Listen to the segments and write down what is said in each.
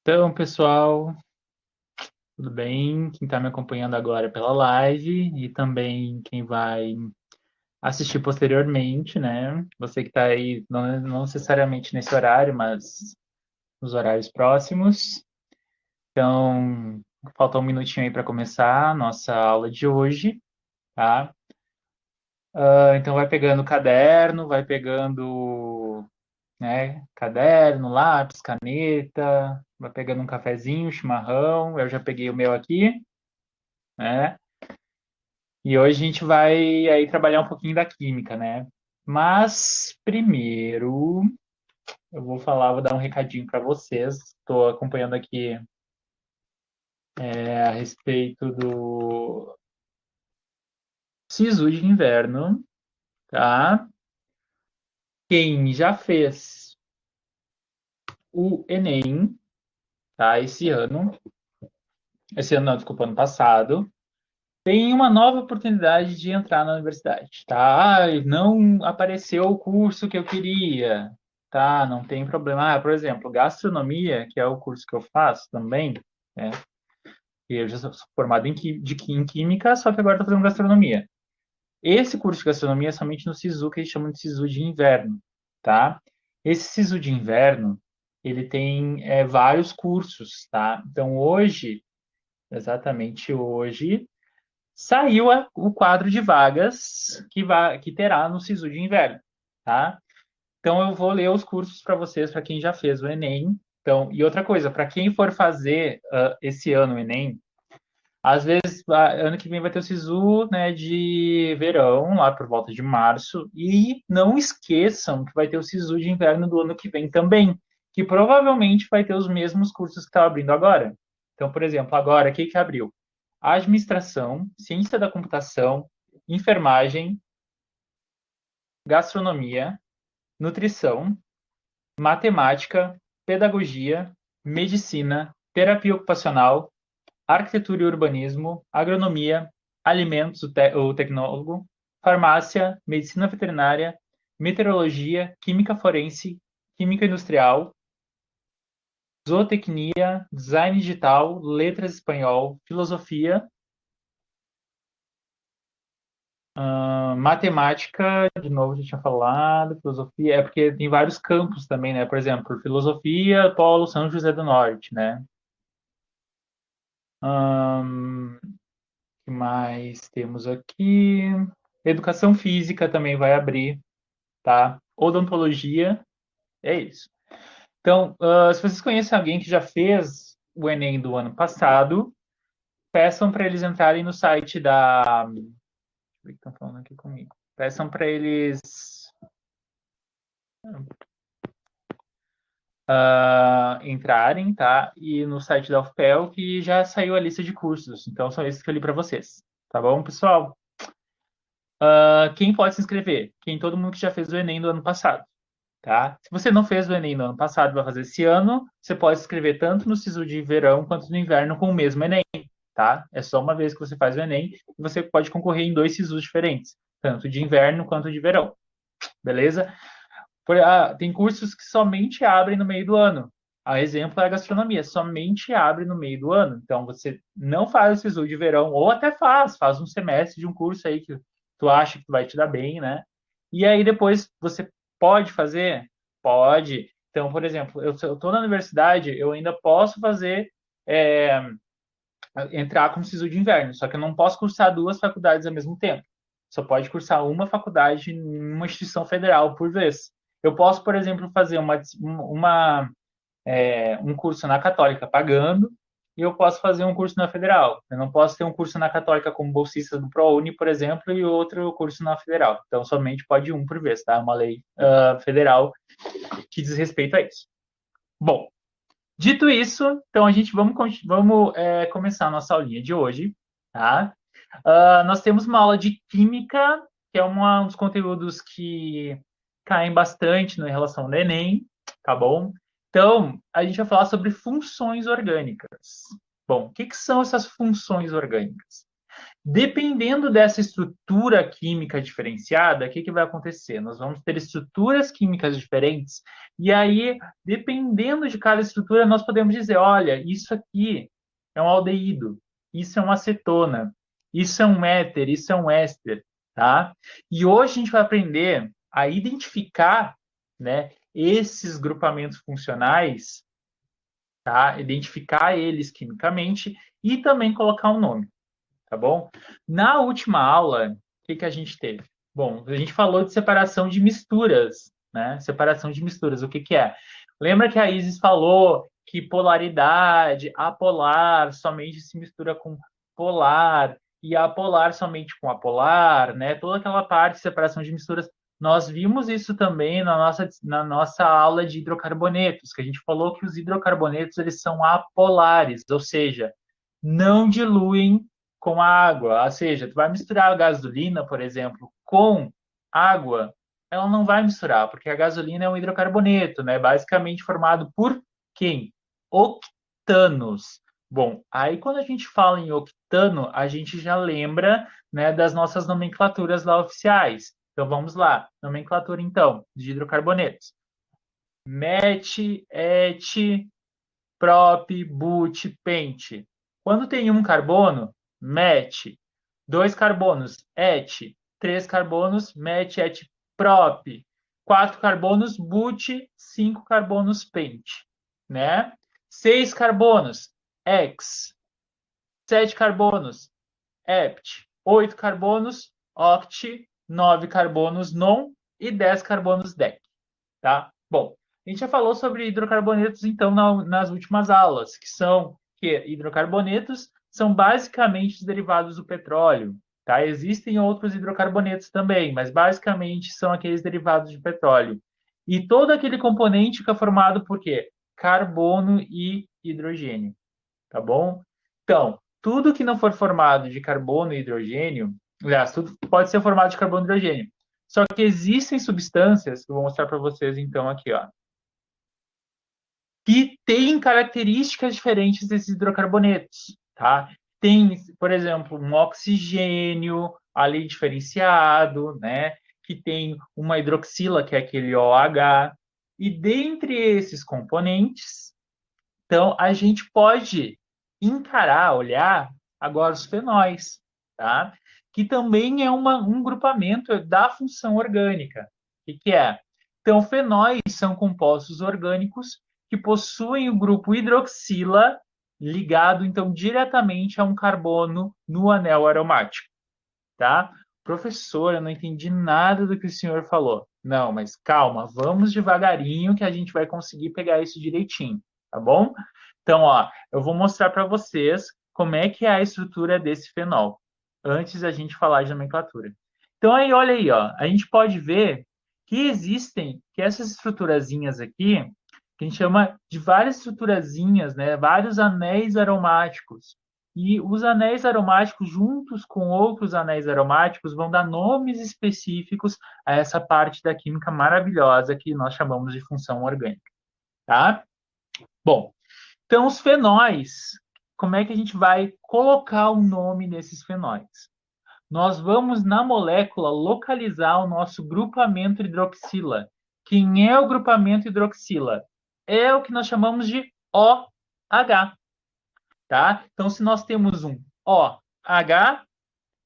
Então, pessoal, tudo bem? Quem está me acompanhando agora pela live e também quem vai assistir posteriormente, né? Você que está aí, não necessariamente nesse horário, mas nos horários próximos. Então, falta um minutinho aí para começar a nossa aula de hoje, tá? Então, vai pegando caderno, vai pegando, né, caderno, lápis, caneta, vai pegando um cafezinho, chimarrão. Eu já peguei o meu aqui, né? E hoje a gente vai aí trabalhar um pouquinho da química, né? Mas primeiro eu vou dar um recadinho para vocês. Estou acompanhando aqui a respeito do Sisu de inverno, tá? Quem já fez o Enem, tá? Esse ano não, desculpa, ano passado, tem uma nova oportunidade de entrar na universidade, tá? Não apareceu o curso que eu queria, tá? Não tem problema. Por exemplo, gastronomia, que é o curso que eu faço também, né? E eu já sou formado em química, só que agora estou fazendo gastronomia. Esse curso de gastronomia é somente no SISU, que eles chamam de SISU de inverno, tá? Esse SISU de inverno, ele tem vários cursos, tá? Então, exatamente hoje, saiu o quadro de vagas que terá no SISU de inverno, tá? Então eu vou ler os cursos para vocês, para quem já fez o Enem. Então, e outra coisa, para quem for fazer esse ano o Enem, às vezes ano que vem vai ter o SISU, né, de verão, lá por volta de março, e não esqueçam que vai ter o SISU de inverno do ano que vem também, que provavelmente vai ter os mesmos cursos que está abrindo agora. Então, por exemplo, agora, o que abriu? Administração, ciência da computação, enfermagem, gastronomia, nutrição, matemática, pedagogia, medicina, terapia ocupacional, arquitetura e urbanismo, agronomia, alimentos, o tecnólogo, farmácia, medicina veterinária, meteorologia, química forense, química industrial, zootecnia, design digital, letras espanhol, filosofia, matemática, de novo, já tinha falado, filosofia, é porque tem vários campos também, né? Por exemplo, filosofia, Polo São José do Norte, né? Que mais temos aqui? Educação física também vai abrir, tá? Odontologia, é isso. Então, se vocês conhecem alguém que já fez o Enem do ano passado, peçam para eles entrarem no site da. Deixa eu ver o que estão falando aqui comigo. Peçam para eles entrarem, tá? E no site da UFPEL que já saiu a lista de cursos. Então, são esses que eu li para vocês. Tá bom, pessoal? Quem pode se inscrever? Todo mundo que já fez o Enem do ano passado, tá? Se você não fez o Enem no ano passado e vai fazer esse ano, você pode se inscrever tanto no SISU de verão quanto no inverno com o mesmo Enem, tá? É só uma vez que você faz o Enem e você pode concorrer em dois SISUs diferentes, tanto de inverno quanto de verão, beleza? Tem cursos que somente abrem no meio do ano. A exemplo é a gastronomia, somente abre no meio do ano. Então, você não faz o SISU de verão, ou até faz um semestre de um curso aí que tu acha que vai te dar bem, né? E aí depois você pode fazer? Pode. Então, por exemplo, eu estou na universidade, eu ainda posso fazer, é, entrar como SISU de inverno, só que eu não posso cursar duas faculdades ao mesmo tempo. Só pode cursar uma faculdade em uma instituição federal por vez. Eu posso, por exemplo, fazer um curso na Católica pagando e eu posso fazer um curso na Federal. Eu não posso ter um curso na Católica como bolsista do ProUni, por exemplo, e outro curso na Federal. Então, somente pode um por vez, tá? É uma lei federal que diz respeito a isso. Bom, dito isso, então a gente vamos começar a nossa aulinha de hoje, tá? Nós temos uma aula de química, que é um dos conteúdos que caem bastante na relação do Enem, tá bom? Então, a gente vai falar sobre funções orgânicas. Bom, o que são essas funções orgânicas? Dependendo dessa estrutura química diferenciada, o que vai acontecer? Nós vamos ter estruturas químicas diferentes, e aí, dependendo de cada estrutura, nós podemos dizer: olha, isso aqui é um aldeído, isso é uma acetona, isso é um éter, isso é um éster, tá? E hoje a gente vai aprender a identificar, né, esses grupamentos funcionais, tá? Identificar eles quimicamente e também colocar um nome, tá bom? Na última aula, o que a gente teve? Bom, a gente falou de separação de misturas, né? Separação de misturas, o que é? Lembra que a Isis falou que polaridade, apolar, somente se mistura com polar, e apolar somente com apolar, né? Toda aquela parte de separação de misturas. Nós vimos isso também na nossa aula de hidrocarbonetos, que a gente falou que os hidrocarbonetos eles são apolares, ou seja, não diluem com água. Ou seja, tu vai misturar a gasolina, por exemplo, com água, ela não vai misturar, porque a gasolina é um hidrocarboneto, né? Basicamente formado por quem? Octanos. Bom, aí quando a gente fala em octano, a gente já lembra, né, das nossas nomenclaturas lá oficiais. Então vamos lá, nomenclatura então de hidrocarbonetos: met, et, prop, but, pente. Quando tem um carbono, met. Dois carbonos, et. Três carbonos, met, et, prop. Quatro carbonos, but. Cinco carbonos, pente. Né? Seis carbonos, ex. Sete carbonos, hept. Oito carbonos, oct. Nove carbonos, non. E 10 carbonos, dec. Tá? Bom, a gente já falou sobre hidrocarbonetos, então, nas últimas aulas, que hidrocarbonetos são basicamente os derivados do petróleo, tá? Existem outros hidrocarbonetos também, mas basicamente são aqueles derivados de petróleo. E todo aquele componente fica formado por quê? Carbono e hidrogênio, tá bom? Então, tudo que não for formado de carbono e hidrogênio, aliás, tudo pode ser formado de carbono e hidrogênio. Só que existem substâncias, que eu vou mostrar para vocês então aqui, ó, que têm características diferentes desses hidrocarbonetos, tá? Tem, por exemplo, um oxigênio ali diferenciado, né? Que tem uma hidroxila, que é aquele OH. E dentre esses componentes, então, a gente pode encarar, olhar agora os fenóis, tá? Que também é um grupamento da função orgânica. O que é? Então, fenóis são compostos orgânicos que possuem o grupo hidroxila ligado, então, diretamente a um carbono no anel aromático, tá? Professor, eu não entendi nada do que o senhor falou. Não, mas calma, vamos devagarinho que a gente vai conseguir pegar isso direitinho, tá bom? Então, ó, eu vou mostrar para vocês como é que é a estrutura desse fenol, antes da gente falar de nomenclatura. Então, aí, olha aí, ó, a gente pode ver que essas estruturazinhas aqui, que a gente chama de várias estruturazinhas, né, vários anéis aromáticos. E os anéis aromáticos, juntos com outros anéis aromáticos, vão dar nomes específicos a essa parte da química maravilhosa que nós chamamos de função orgânica, tá? Bom, então, os fenóis, como é que a gente vai colocar o nome nesses fenóis? Nós vamos, na molécula, localizar o nosso grupamento hidroxila. Quem é o grupamento hidroxila? É o que nós chamamos de OH, tá? Então, se nós temos um OH,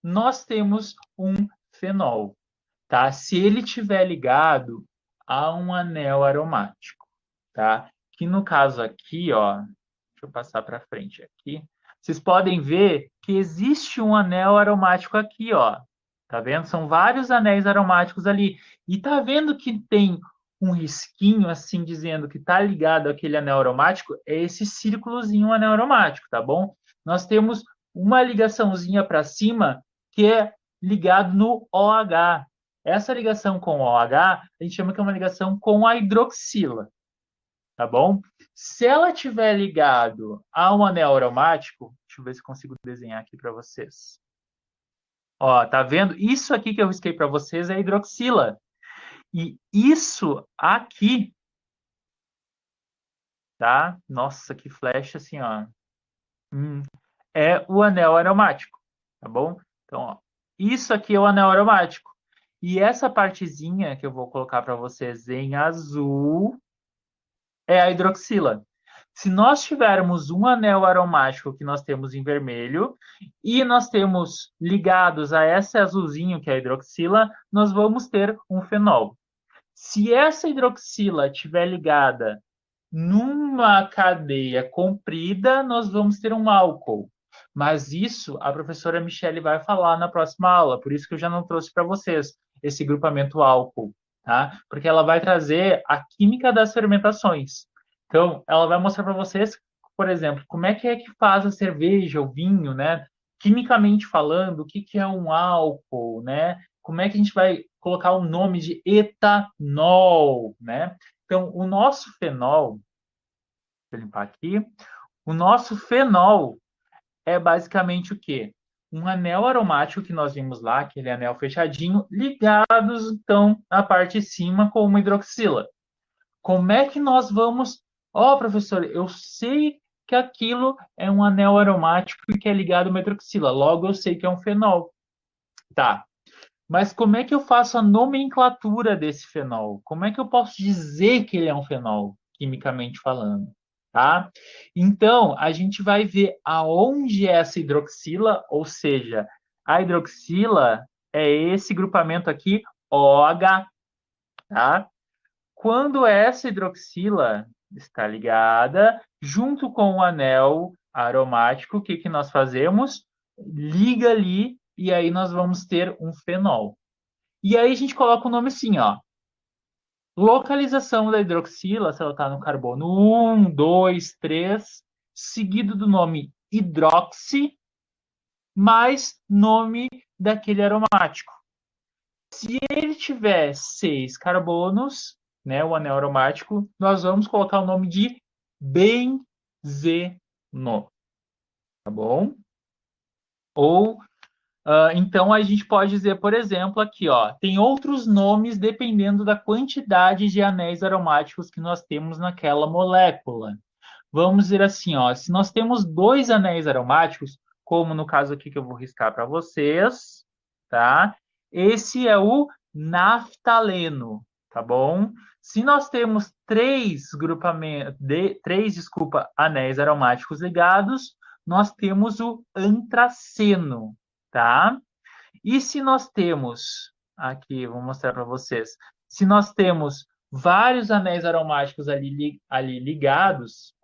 nós temos um fenol, tá? Se ele tiver ligado a um anel aromático, tá? Que no caso aqui, ó, deixa eu passar para frente aqui. Vocês podem ver que existe um anel aromático aqui, ó. Tá vendo? São vários anéis aromáticos ali. E tá vendo que tem um risquinho assim dizendo que tá ligado àquele anel aromático? É esse círculozinho anel aromático, tá bom? Nós temos uma ligaçãozinha para cima que é ligado no OH. Essa ligação com o OH, a gente chama que é uma ligação com a hidroxila, tá bom? Se ela tiver ligado a um anel aromático, deixa eu ver se consigo desenhar aqui para vocês. Ó, tá vendo? Isso aqui que eu risquei para vocês é hidroxila. E isso aqui, tá? Nossa, que flecha assim, ó. É o anel aromático, tá bom? Então, ó, isso aqui é o anel aromático. E essa partezinha que eu vou colocar para vocês em azul é a hidroxila. Se nós tivermos um anel aromático que nós temos em vermelho e nós temos ligados a esse azulzinho que é a hidroxila, nós vamos ter um fenol. Se essa hidroxila estiver ligada numa cadeia comprida, nós vamos ter um álcool. Mas isso a professora Michele vai falar na próxima aula, por isso que eu já não trouxe para vocês esse grupamento álcool, tá? Porque ela vai trazer a química das fermentações. Então, ela vai mostrar para vocês, por exemplo, como é que faz a cerveja, o vinho, né? Quimicamente falando, o que que é um álcool, né? Como é que a gente vai colocar o nome de etanol, né? Então, o nosso fenol, deixa eu limpar aqui, o nosso fenol é basicamente o quê? Um anel aromático que nós vimos lá, aquele anel fechadinho, ligados, então, na parte de cima com uma hidroxila. Como é que nós vamos... Ó, professor, eu sei que aquilo é um anel aromático e que é ligado a uma hidroxila, logo eu sei que é um fenol. Tá, mas como é que eu faço a nomenclatura desse fenol? Como é que eu posso dizer que ele é um fenol, quimicamente falando? Tá? Então, a gente vai ver aonde é essa hidroxila, ou seja, a hidroxila é esse grupamento aqui, OH, tá? Quando essa hidroxila está ligada, junto com o anel aromático, o que que nós fazemos? Liga ali e aí nós vamos ter um fenol. E aí a gente coloca o nome assim, ó. Localização da hidroxila, se ela está no carbono 1, 2, 3, seguido do nome hidroxi, mais nome daquele aromático. Se ele tiver 6 carbonos, né, o anel aromático, nós vamos colocar o nome de benzeno, tá bom? Ou então, a gente pode dizer, por exemplo, aqui, ó, tem outros nomes dependendo da quantidade de anéis aromáticos que nós temos naquela molécula. Vamos dizer assim, ó, se nós temos 2 anéis aromáticos, como no caso aqui que eu vou riscar para vocês, tá? Esse é o naftaleno, tá bom? Se nós temos 3, anéis aromáticos ligados, nós temos o antraceno, tá? E se nós temos, aqui, vou mostrar para vocês, se nós temos vários anéis aromáticos ali ligados,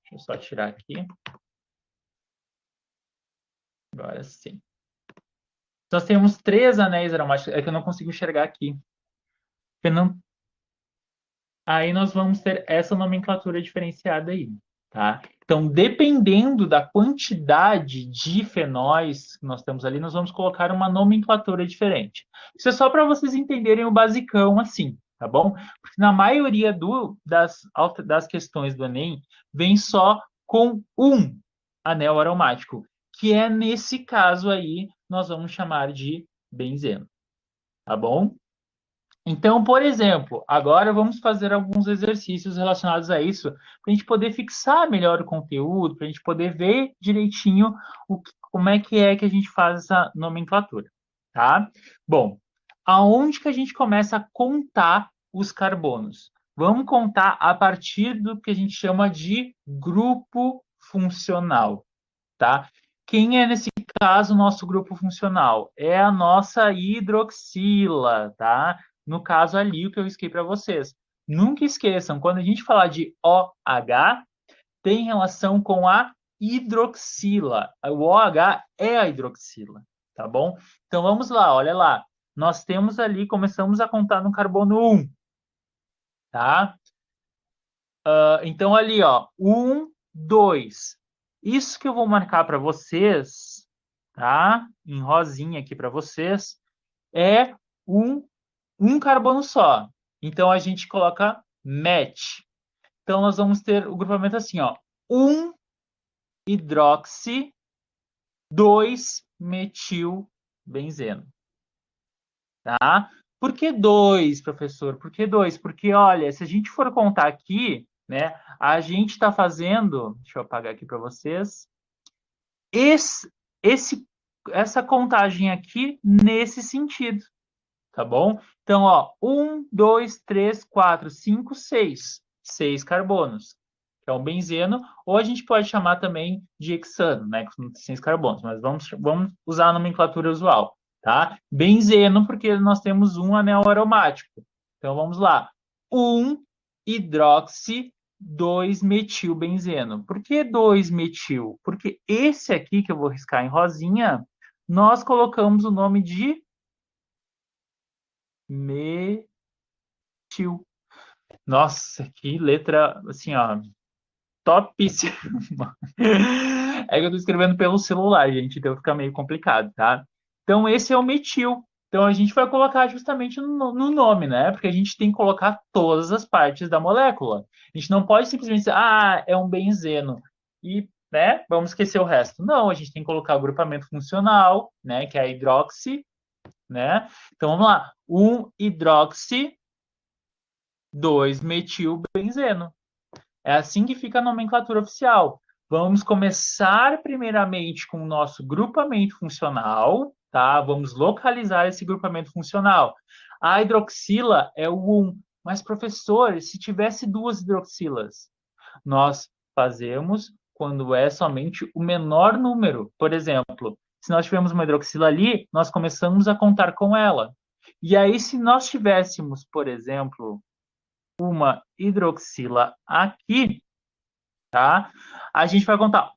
deixa eu só tirar aqui, agora sim. Nós temos 3 anéis aromáticos, é que eu não consigo enxergar aqui. Não... Aí nós vamos ter essa nomenclatura diferenciada aí, tá? Então, dependendo da quantidade de fenóis que nós temos ali, nós vamos colocar uma nomenclatura diferente. Isso é só para vocês entenderem o basicão assim, tá bom? Porque na maioria das questões do Enem, vem só com um anel aromático, que é nesse caso aí, nós vamos chamar de benzeno, tá bom? Então, por exemplo, agora vamos fazer alguns exercícios relacionados a isso, para a gente poder fixar melhor o conteúdo, para a gente poder ver direitinho como é que a gente faz essa nomenclatura, tá? Bom, aonde que a gente começa a contar os carbonos? Vamos contar a partir do que a gente chama de grupo funcional, tá? Quem é, nesse caso, o nosso grupo funcional? É a nossa hidroxila, tá? No caso ali, o que eu risquei para vocês. Nunca esqueçam, quando a gente falar de OH, tem relação com a hidroxila. O OH é a hidroxila, tá bom? Então vamos lá, olha lá. Nós temos ali, começamos a contar no carbono 1, tá? Então ali, ó, 1, 2. Isso que eu vou marcar para vocês, tá? Em rosinha aqui para vocês, é um carbono só. Então a gente coloca match. Então nós vamos ter o grupamento assim, ó. 1 hidroxi, 2 metilbenzeno, tá? Por que 2, professor? Por que 2? Porque, olha, se a gente for contar aqui, né, a gente está fazendo, deixa eu apagar aqui para vocês, esse essa contagem aqui nesse sentido, tá bom? Então, ó, 1, 2, 3, 4, 5, 6. 6 carbonos, que é um benzeno, ou a gente pode chamar também de hexano, né, que são 6 carbonos, mas vamos usar a nomenclatura usual, tá? Benzeno, porque nós temos um anel aromático. Então, vamos lá. 1 hidroxi 2-metilbenzeno. Por que 2-metil? Porque esse aqui, que eu vou riscar em rosinha, nós colocamos o nome de metil. Nossa, que letra, assim, ó, topíssima. É que eu tô escrevendo pelo celular, gente, então fica meio complicado, tá? Então, esse é o metil. Então, a gente vai colocar justamente no nome, né? Porque a gente tem que colocar todas as partes da molécula. A gente não pode simplesmente dizer, ah, é um benzeno. E, né, vamos esquecer o resto. Não, a gente tem que colocar o grupamento funcional, né? Que é a hidroxi, né? Então, vamos lá. 1-hidroxi 2-metilbenzeno. É assim que fica a nomenclatura oficial. Vamos começar primeiramente com o nosso grupamento funcional, tá? Vamos localizar esse grupamento funcional. A hidroxila é o 1, mas professor, se tivesse duas hidroxilas, nós fazemos quando é somente o menor número. Por exemplo, se nós tivermos uma hidroxila ali, nós começamos a contar com ela. E aí, se nós tivéssemos, por exemplo, uma hidroxila aqui, tá? A gente vai contar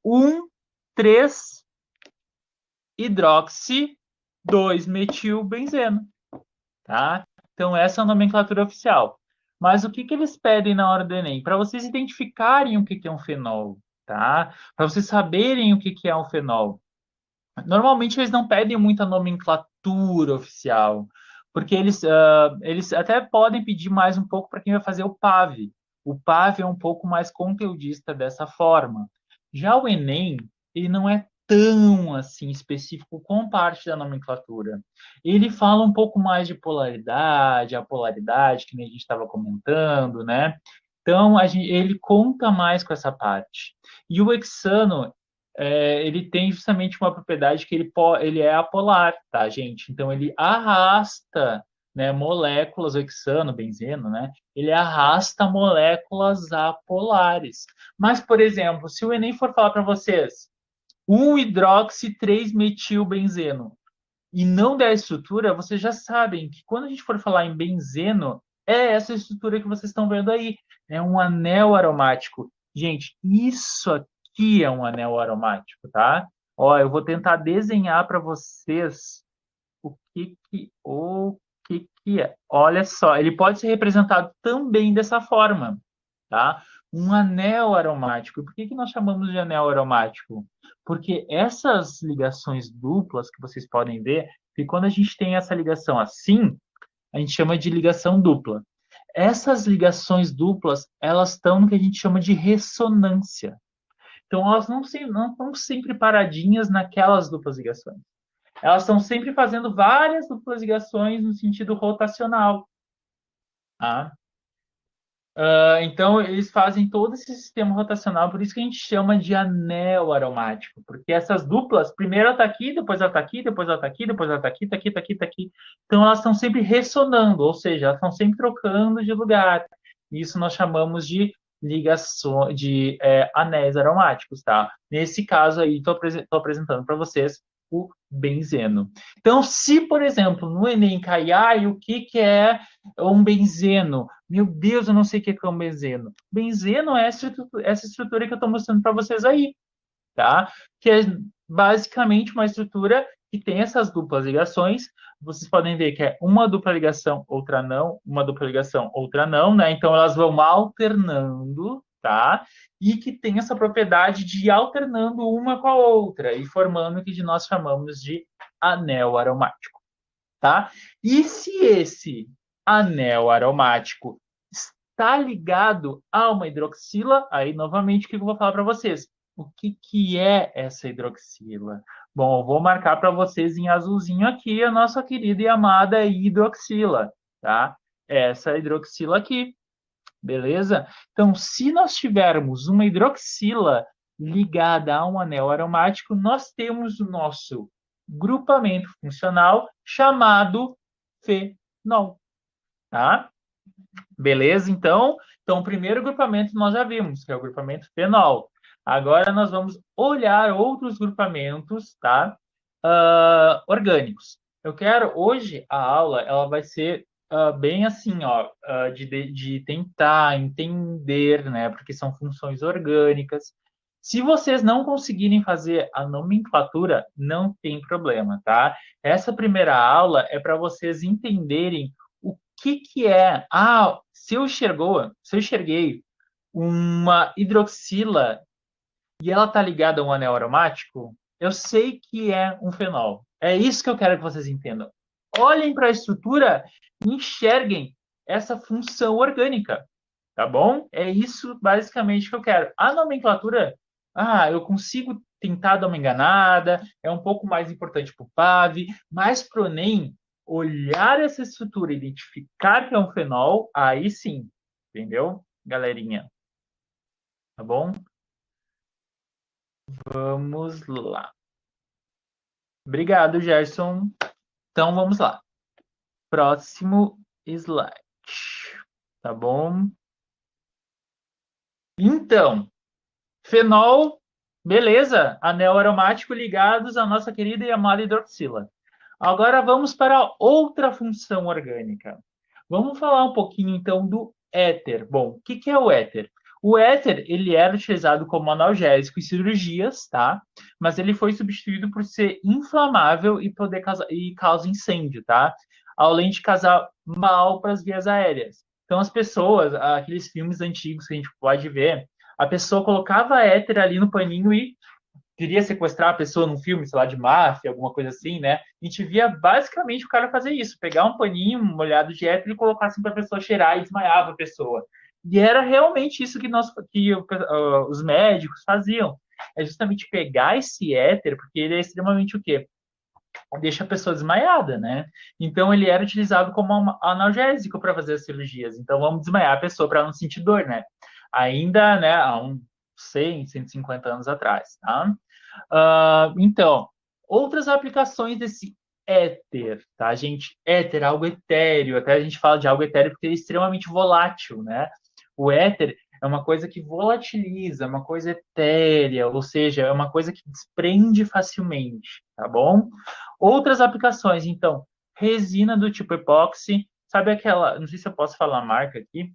3 hidroxi 2-metilbenzeno, tá? Então, essa é a nomenclatura oficial. Mas o que, que eles pedem na hora do Enem? Para vocês identificarem o que, que é um fenol, tá? Para vocês saberem o que, que é um fenol. Normalmente eles não pedem muita nomenclatura oficial, porque eles até podem pedir mais um pouco para quem vai fazer o PAV. O PAV é um pouco mais conteudista dessa forma. Já o Enem, ele não é tão assim específico com parte da nomenclatura. Ele fala um pouco mais de polaridade, apolaridade, que nem a gente estava comentando, né? Então, ele conta mais com essa parte. E o hexano, ele tem justamente uma propriedade que ele é apolar, tá, gente? Então, ele arrasta, né, moléculas, o hexano, benzeno, né? Ele arrasta moléculas apolares. Mas, por exemplo, se o Enem for falar para vocês 1-hidroxi 3-metilbenzeno e não der a estrutura, vocês já sabem que quando a gente for falar em benzeno, é essa estrutura que vocês estão vendo aí. É um anel aromático. Gente, isso aqui é um anel aromático, tá? Ó, eu vou tentar desenhar para vocês o que que é. Olha só, ele pode ser representado também dessa forma, tá? Um anel aromático. Por que que nós chamamos de anel aromático? Porque essas ligações duplas que vocês podem ver, que quando a gente tem essa ligação assim, a gente chama de ligação dupla. Essas ligações duplas, elas estão no que a gente chama de ressonância. Então, elas não estão sempre paradinhas naquelas duplas ligações. Elas estão sempre fazendo várias duplas ligações no sentido rotacional. Tá? Então, eles fazem todo esse sistema rotacional, por isso que a gente chama de anel aromático, porque essas duplas, primeiro ela está aqui, depois ela está aqui, depois ela está aqui, depois ela está aqui, está aqui, está aqui, está aqui. Então, elas estão sempre ressonando, ou seja, elas estão sempre trocando de lugar. Isso nós chamamos de ligações, de anéis aromáticos, tá? Nesse caso aí, estou apresentando para vocês o benzeno. Então, se, por exemplo, no Enem cair, o que, que é um benzeno? Meu Deus, eu não sei o que é um benzeno. Benzeno é essa estrutura que eu estou mostrando para vocês aí, tá? Que é basicamente uma estrutura que tem essas duplas ligações. Vocês podem ver que é uma dupla ligação, outra não, uma dupla ligação, outra não, né? Então elas vão alternando, tá? E que tem essa propriedade de ir alternando uma com a outra e formando o que nós chamamos de anel aromático, tá? E se esse anel aromático está ligado a uma hidroxila, aí novamente o que eu vou falar para vocês? O que, que é essa hidroxila? Bom, eu vou marcar para vocês em azulzinho aqui a nossa querida e amada hidroxila, tá? Essa hidroxila aqui, beleza? Então, se nós tivermos uma hidroxila ligada a um anel aromático, nós temos o nosso grupamento funcional chamado fenol, tá? Beleza? Então, o primeiro grupamento nós já vimos, que é o grupamento fenol. Agora nós vamos olhar outros grupamentos, tá? Orgânicos. Eu quero, hoje, a aula, ela vai ser bem assim, ó, de tentar entender, né? Porque são funções orgânicas. Se vocês não conseguirem fazer a nomenclatura, não tem problema, tá? Essa primeira aula é para vocês entenderem o que é. Se eu enxerguei uma hidroxila e ela está ligada a um anel aromático, eu sei que é um fenol. É isso que eu quero que vocês entendam. Olhem para a estrutura e enxerguem essa função orgânica, tá bom? É isso basicamente que eu quero. A nomenclatura, eu consigo tentar dar uma enganada, é um pouco mais importante para o PAV, mas para o Enem, olhar essa estrutura, identificar que é um fenol, aí sim, entendeu, galerinha? Tá bom? Vamos lá. Obrigado, Gerson. Então, vamos lá. Próximo slide. Tá bom? Então, fenol, beleza. Anel aromático ligados à nossa querida e amada hidroxila. Agora vamos para outra função orgânica. Vamos falar um pouquinho, então, do éter. Bom, o que é o éter? O éter, ele era utilizado como analgésico em cirurgias, tá? Mas ele foi substituído por ser inflamável e poder causar, e causa incêndio, tá? Além de causar mal para as vias aéreas. Então, as pessoas, aqueles filmes antigos que a gente pode ver, a pessoa colocava éter ali no paninho e queria sequestrar a pessoa num filme, sei lá, de máfia, alguma coisa assim, né? A gente via basicamente o cara fazer isso, pegar um paninho molhado de éter e colocar assim para a pessoa cheirar e desmaiava a pessoa. E era realmente isso que os médicos faziam. É justamente pegar esse éter, porque ele é extremamente o quê? Deixa a pessoa desmaiada, né? Então ele era utilizado como analgésico para fazer as cirurgias. Então vamos desmaiar a pessoa para não sentir dor, né? Ainda, né, há uns 100, 150 anos atrás, tá? Então, outras aplicações desse éter, tá, gente? Éter, algo etéreo, até a gente fala de algo etéreo porque ele é extremamente volátil, né? O éter é uma coisa que volatiliza, é uma coisa etérea, ou seja, é uma coisa que desprende facilmente, tá bom? Outras aplicações, então, resina do tipo epóxi, sabe aquela, não sei se eu posso falar a marca aqui,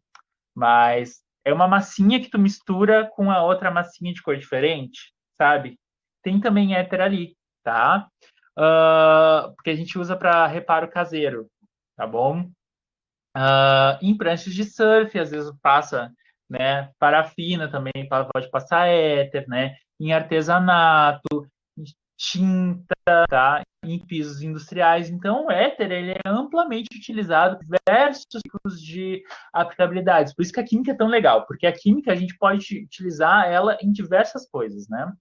mas é uma massinha que tu mistura com a outra massinha de cor diferente, sabe? Tem também éter ali, tá? Porque a gente usa para reparo caseiro, tá bom? Em pranchas de surf, às vezes passa, né? Parafina também pode passar éter, né? Em artesanato, tinta, tá? Em pisos industriais. Então, o éter ele é amplamente utilizado em diversos tipos de aplicabilidades. Por isso que a química é tão legal, porque a química a gente pode utilizar ela em diversas coisas, né?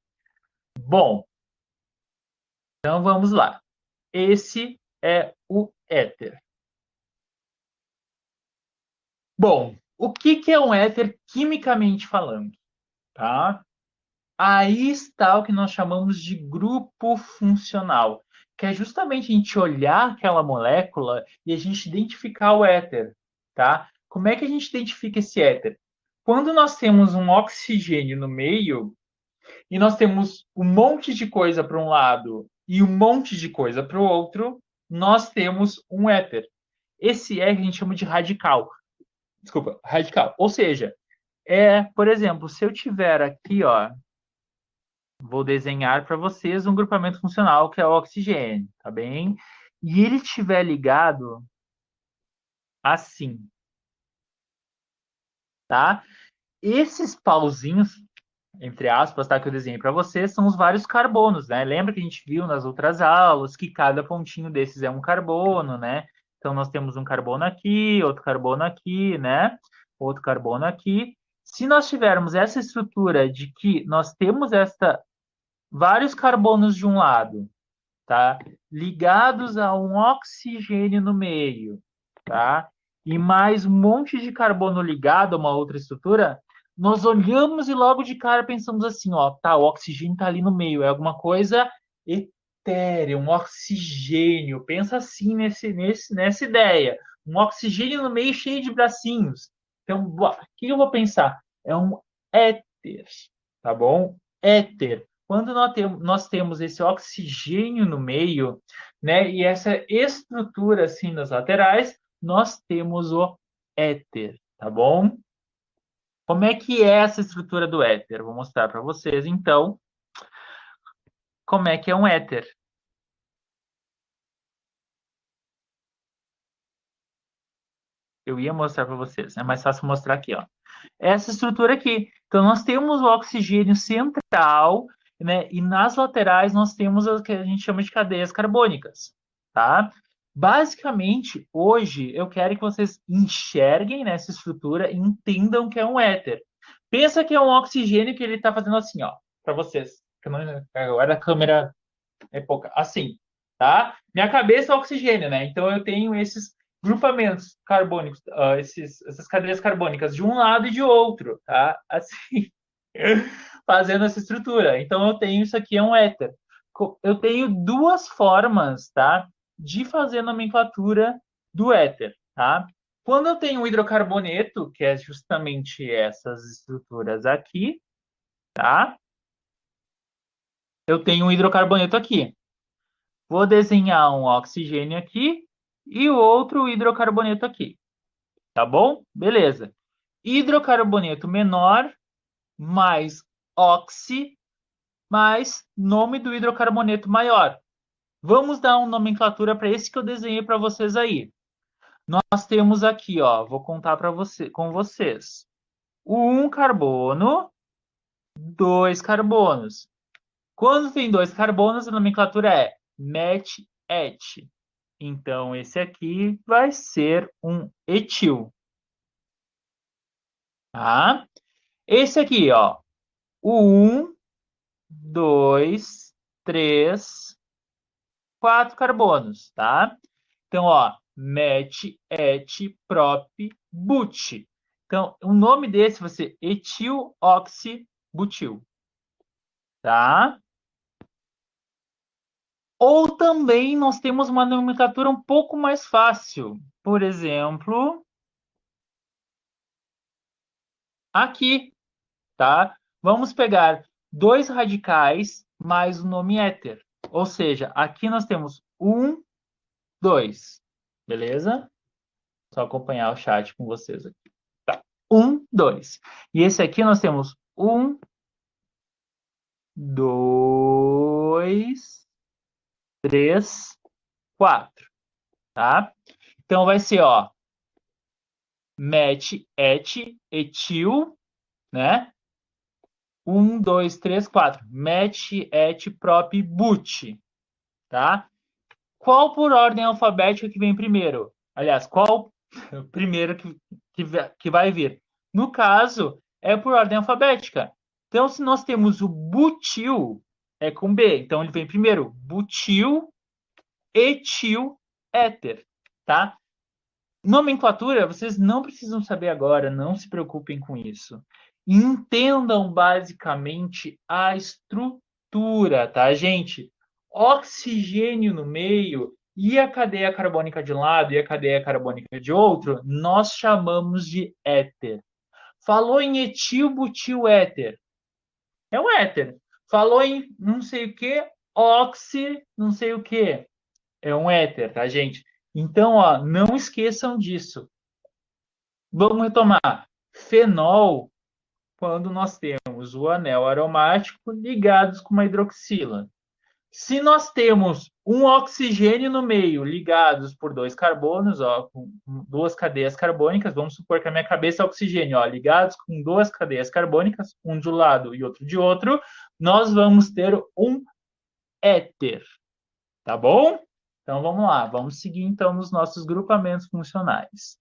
Bom, então vamos lá. Esse é o éter. Bom, o que é um éter quimicamente falando, tá? Aí está o que nós chamamos de grupo funcional, que é justamente a gente olhar aquela molécula e a gente identificar o éter, tá? Como é que a gente identifica esse éter? Quando nós temos um oxigênio no meio e nós temos um monte de coisa para um lado e um monte de coisa para o outro, nós temos um éter. Esse é que a gente chama de radical. Desculpa, radical. Ou seja, por exemplo, se eu tiver aqui, ó, vou desenhar para vocês um grupamento funcional que é o oxigênio, tá bem? E ele estiver ligado assim, tá? Esses pauzinhos, entre aspas, tá, que eu desenhei para vocês, são os vários carbonos, né? Lembra que a gente viu nas outras aulas que cada pontinho desses é um carbono, né? Então nós temos um carbono aqui, né? Outro carbono aqui. Se nós tivermos essa estrutura de que nós temos vários carbonos de um lado, tá? Ligados a um oxigênio no meio, tá? E mais um monte de carbono ligado a uma outra estrutura, nós olhamos e logo de cara pensamos assim, ó, tá, o oxigênio tá ali no meio, é alguma coisa etéreo, um oxigênio. Pensa assim nessa ideia. Um oxigênio no meio cheio de bracinhos. Então, o que eu vou pensar? É um éter, tá bom? Éter. Quando nós temos esse oxigênio no meio, né, e essa estrutura assim nas laterais, nós temos o éter, tá bom? Como é que é essa estrutura do éter? Vou mostrar para vocês, então, como é que é um éter. Eu ia mostrar para vocês, é mais fácil mostrar aqui, ó. Essa estrutura aqui. Então, nós temos o oxigênio central, né? E nas laterais nós temos o que a gente chama de cadeias carbônicas, tá? Basicamente, hoje, eu quero que vocês enxerguem nessa estrutura e entendam que é um éter. Pensa que é um oxigênio que ele está fazendo assim, ó, para vocês. Agora a câmera é pouca. Assim, tá? Minha cabeça é oxigênio, né? Então eu tenho esses grupamentos carbônicos, essas cadeias carbônicas de um lado e de outro, tá? Assim, fazendo essa estrutura. Então eu tenho isso aqui é um éter. Eu tenho duas formas, tá? De fazer a nomenclatura do éter, tá? Quando eu tenho um hidrocarboneto, que é justamente essas estruturas aqui, tá? Eu tenho um hidrocarboneto aqui. Vou desenhar um oxigênio aqui e o outro hidrocarboneto aqui. Tá bom? Beleza. Hidrocarboneto menor mais oxi mais nome do hidrocarboneto maior. Vamos dar uma nomenclatura para esse que eu desenhei para vocês aí. Nós temos aqui, ó, vou contar para você, com vocês. Um carbono, dois carbonos. Quando tem dois carbonos, a nomenclatura é MET-ET. Então, esse aqui vai ser um etil. Tá? Esse aqui, ó. O 1, 2, 3, 4 carbonos, tá? Então, ó. Met, et, prop, but. Então, o nome desse vai ser etioxibutil. Tá? Ou também nós temos uma nomenclatura um pouco mais fácil. Por exemplo, aqui, tá? Vamos pegar dois radicais mais o nome éter. Ou seja, aqui nós temos um, dois. Beleza? Só acompanhar o chat com vocês aqui. Tá. Um, dois. E esse aqui nós temos um, dois, três, quatro. Tá? Então vai ser, ó, met, et, etil, né? Um, dois, três, quatro. Met, et, prop, but. Tá? Qual por ordem alfabética que vem primeiro? Aliás, qual primeiro que vai vir? No caso, é por ordem alfabética. Então, se nós temos o butil, é com B. Então, ele vem primeiro. Butil, etil, éter. Tá? Nomenclatura, vocês não precisam saber agora, não se preocupem com isso. Entendam basicamente a estrutura, tá, gente? Oxigênio no meio e a cadeia carbônica de um lado e a cadeia carbônica de outro, nós chamamos de éter. Falou em etil, butil, éter. É um éter. Falou em não sei o que, oxi, não sei o que. É um éter, tá, gente? Então, ó, não esqueçam disso. Vamos retomar. Fenol, quando nós temos o anel aromático ligados com uma hidroxila. Se nós temos um oxigênio no meio ligados por dois carbonos, ó, com duas cadeias carbônicas, vamos supor que a minha cabeça é oxigênio, ó, ligados com duas cadeias carbônicas, um de um lado e outro de outro, nós vamos ter um éter, tá bom? Então vamos lá, vamos seguir então nos nossos grupamentos funcionais.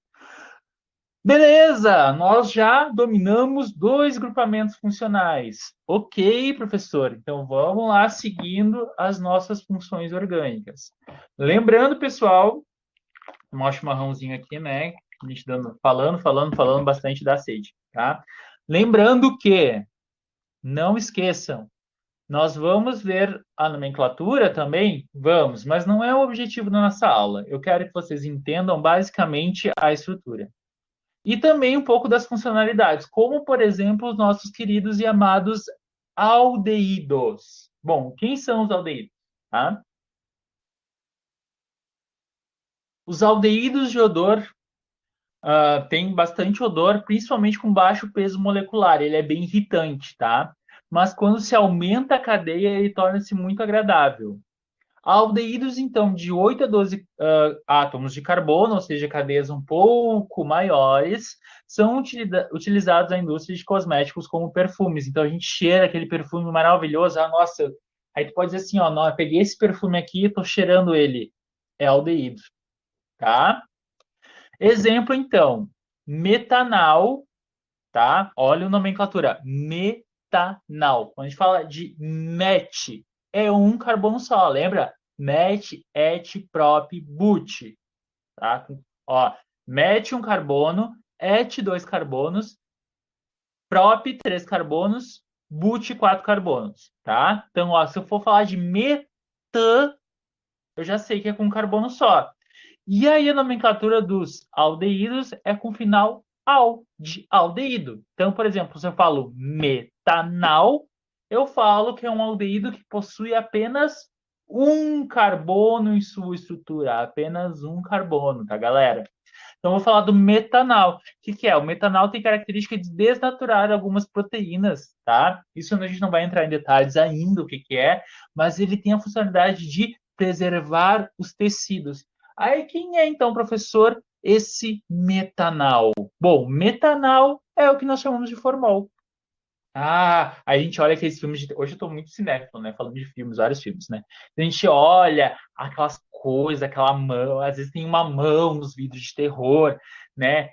Beleza, nós já dominamos dois grupamentos funcionais. Ok, professor. Então vamos lá seguindo as nossas funções orgânicas. Lembrando, pessoal, tomar um chimarrãozinho aqui, né? A gente falando bastante da sede, tá? Lembrando que, não esqueçam, Nós vamos ver a nomenclatura também? Vamos, mas não é o objetivo da nossa aula. Eu quero que vocês entendam basicamente a estrutura. E também um pouco das funcionalidades, como, por exemplo, os nossos queridos e amados aldeídos. Bom, quem são os aldeídos? Tá? Os aldeídos de odor têm bastante odor, principalmente com baixo peso molecular. Ele é bem irritante, tá? Mas quando se aumenta a cadeia, ele torna-se muito agradável. Aldeídos, então, de 8 a 12 átomos de carbono, ou seja, cadeias um pouco maiores, são utilizados na indústria de cosméticos como perfumes. Então, a gente cheira aquele perfume maravilhoso. Ah, nossa, aí tu pode dizer assim, ó, não, eu peguei esse perfume aqui e tô cheirando ele. É aldeído, tá? Exemplo, então, metanal, tá? Olha a nomenclatura, metanal. Quando a gente fala de met, é um carbono só, lembra? Met, et, prop, but, tá? Ó, met um carbono, et dois carbonos, prop três carbonos, but quatro carbonos, tá? Então, ó, se eu for falar de metan, eu já sei que é com um carbono só. E aí a nomenclatura dos aldeídos é com final al, de aldeído. Então, por exemplo, se eu falo metanal, eu falo que é um aldeído que possui apenas um carbono em sua estrutura, apenas um carbono, tá, galera? Então, eu vou falar do metanal. O que é? O metanal tem característica de desnaturar algumas proteínas, tá? Isso a gente não vai entrar em detalhes ainda o que é, mas ele tem a funcionalidade de preservar os tecidos. Aí, quem é então, professor, esse metanal? Bom, metanal é o que nós chamamos de formol. Ah, a gente olha aqueles filmes de. Hoje eu tô muito cinéfilo, né? Falando de filmes, vários filmes, né? A gente olha aquelas coisas, aquela mão, às vezes tem uma mão nos vidros de terror, né?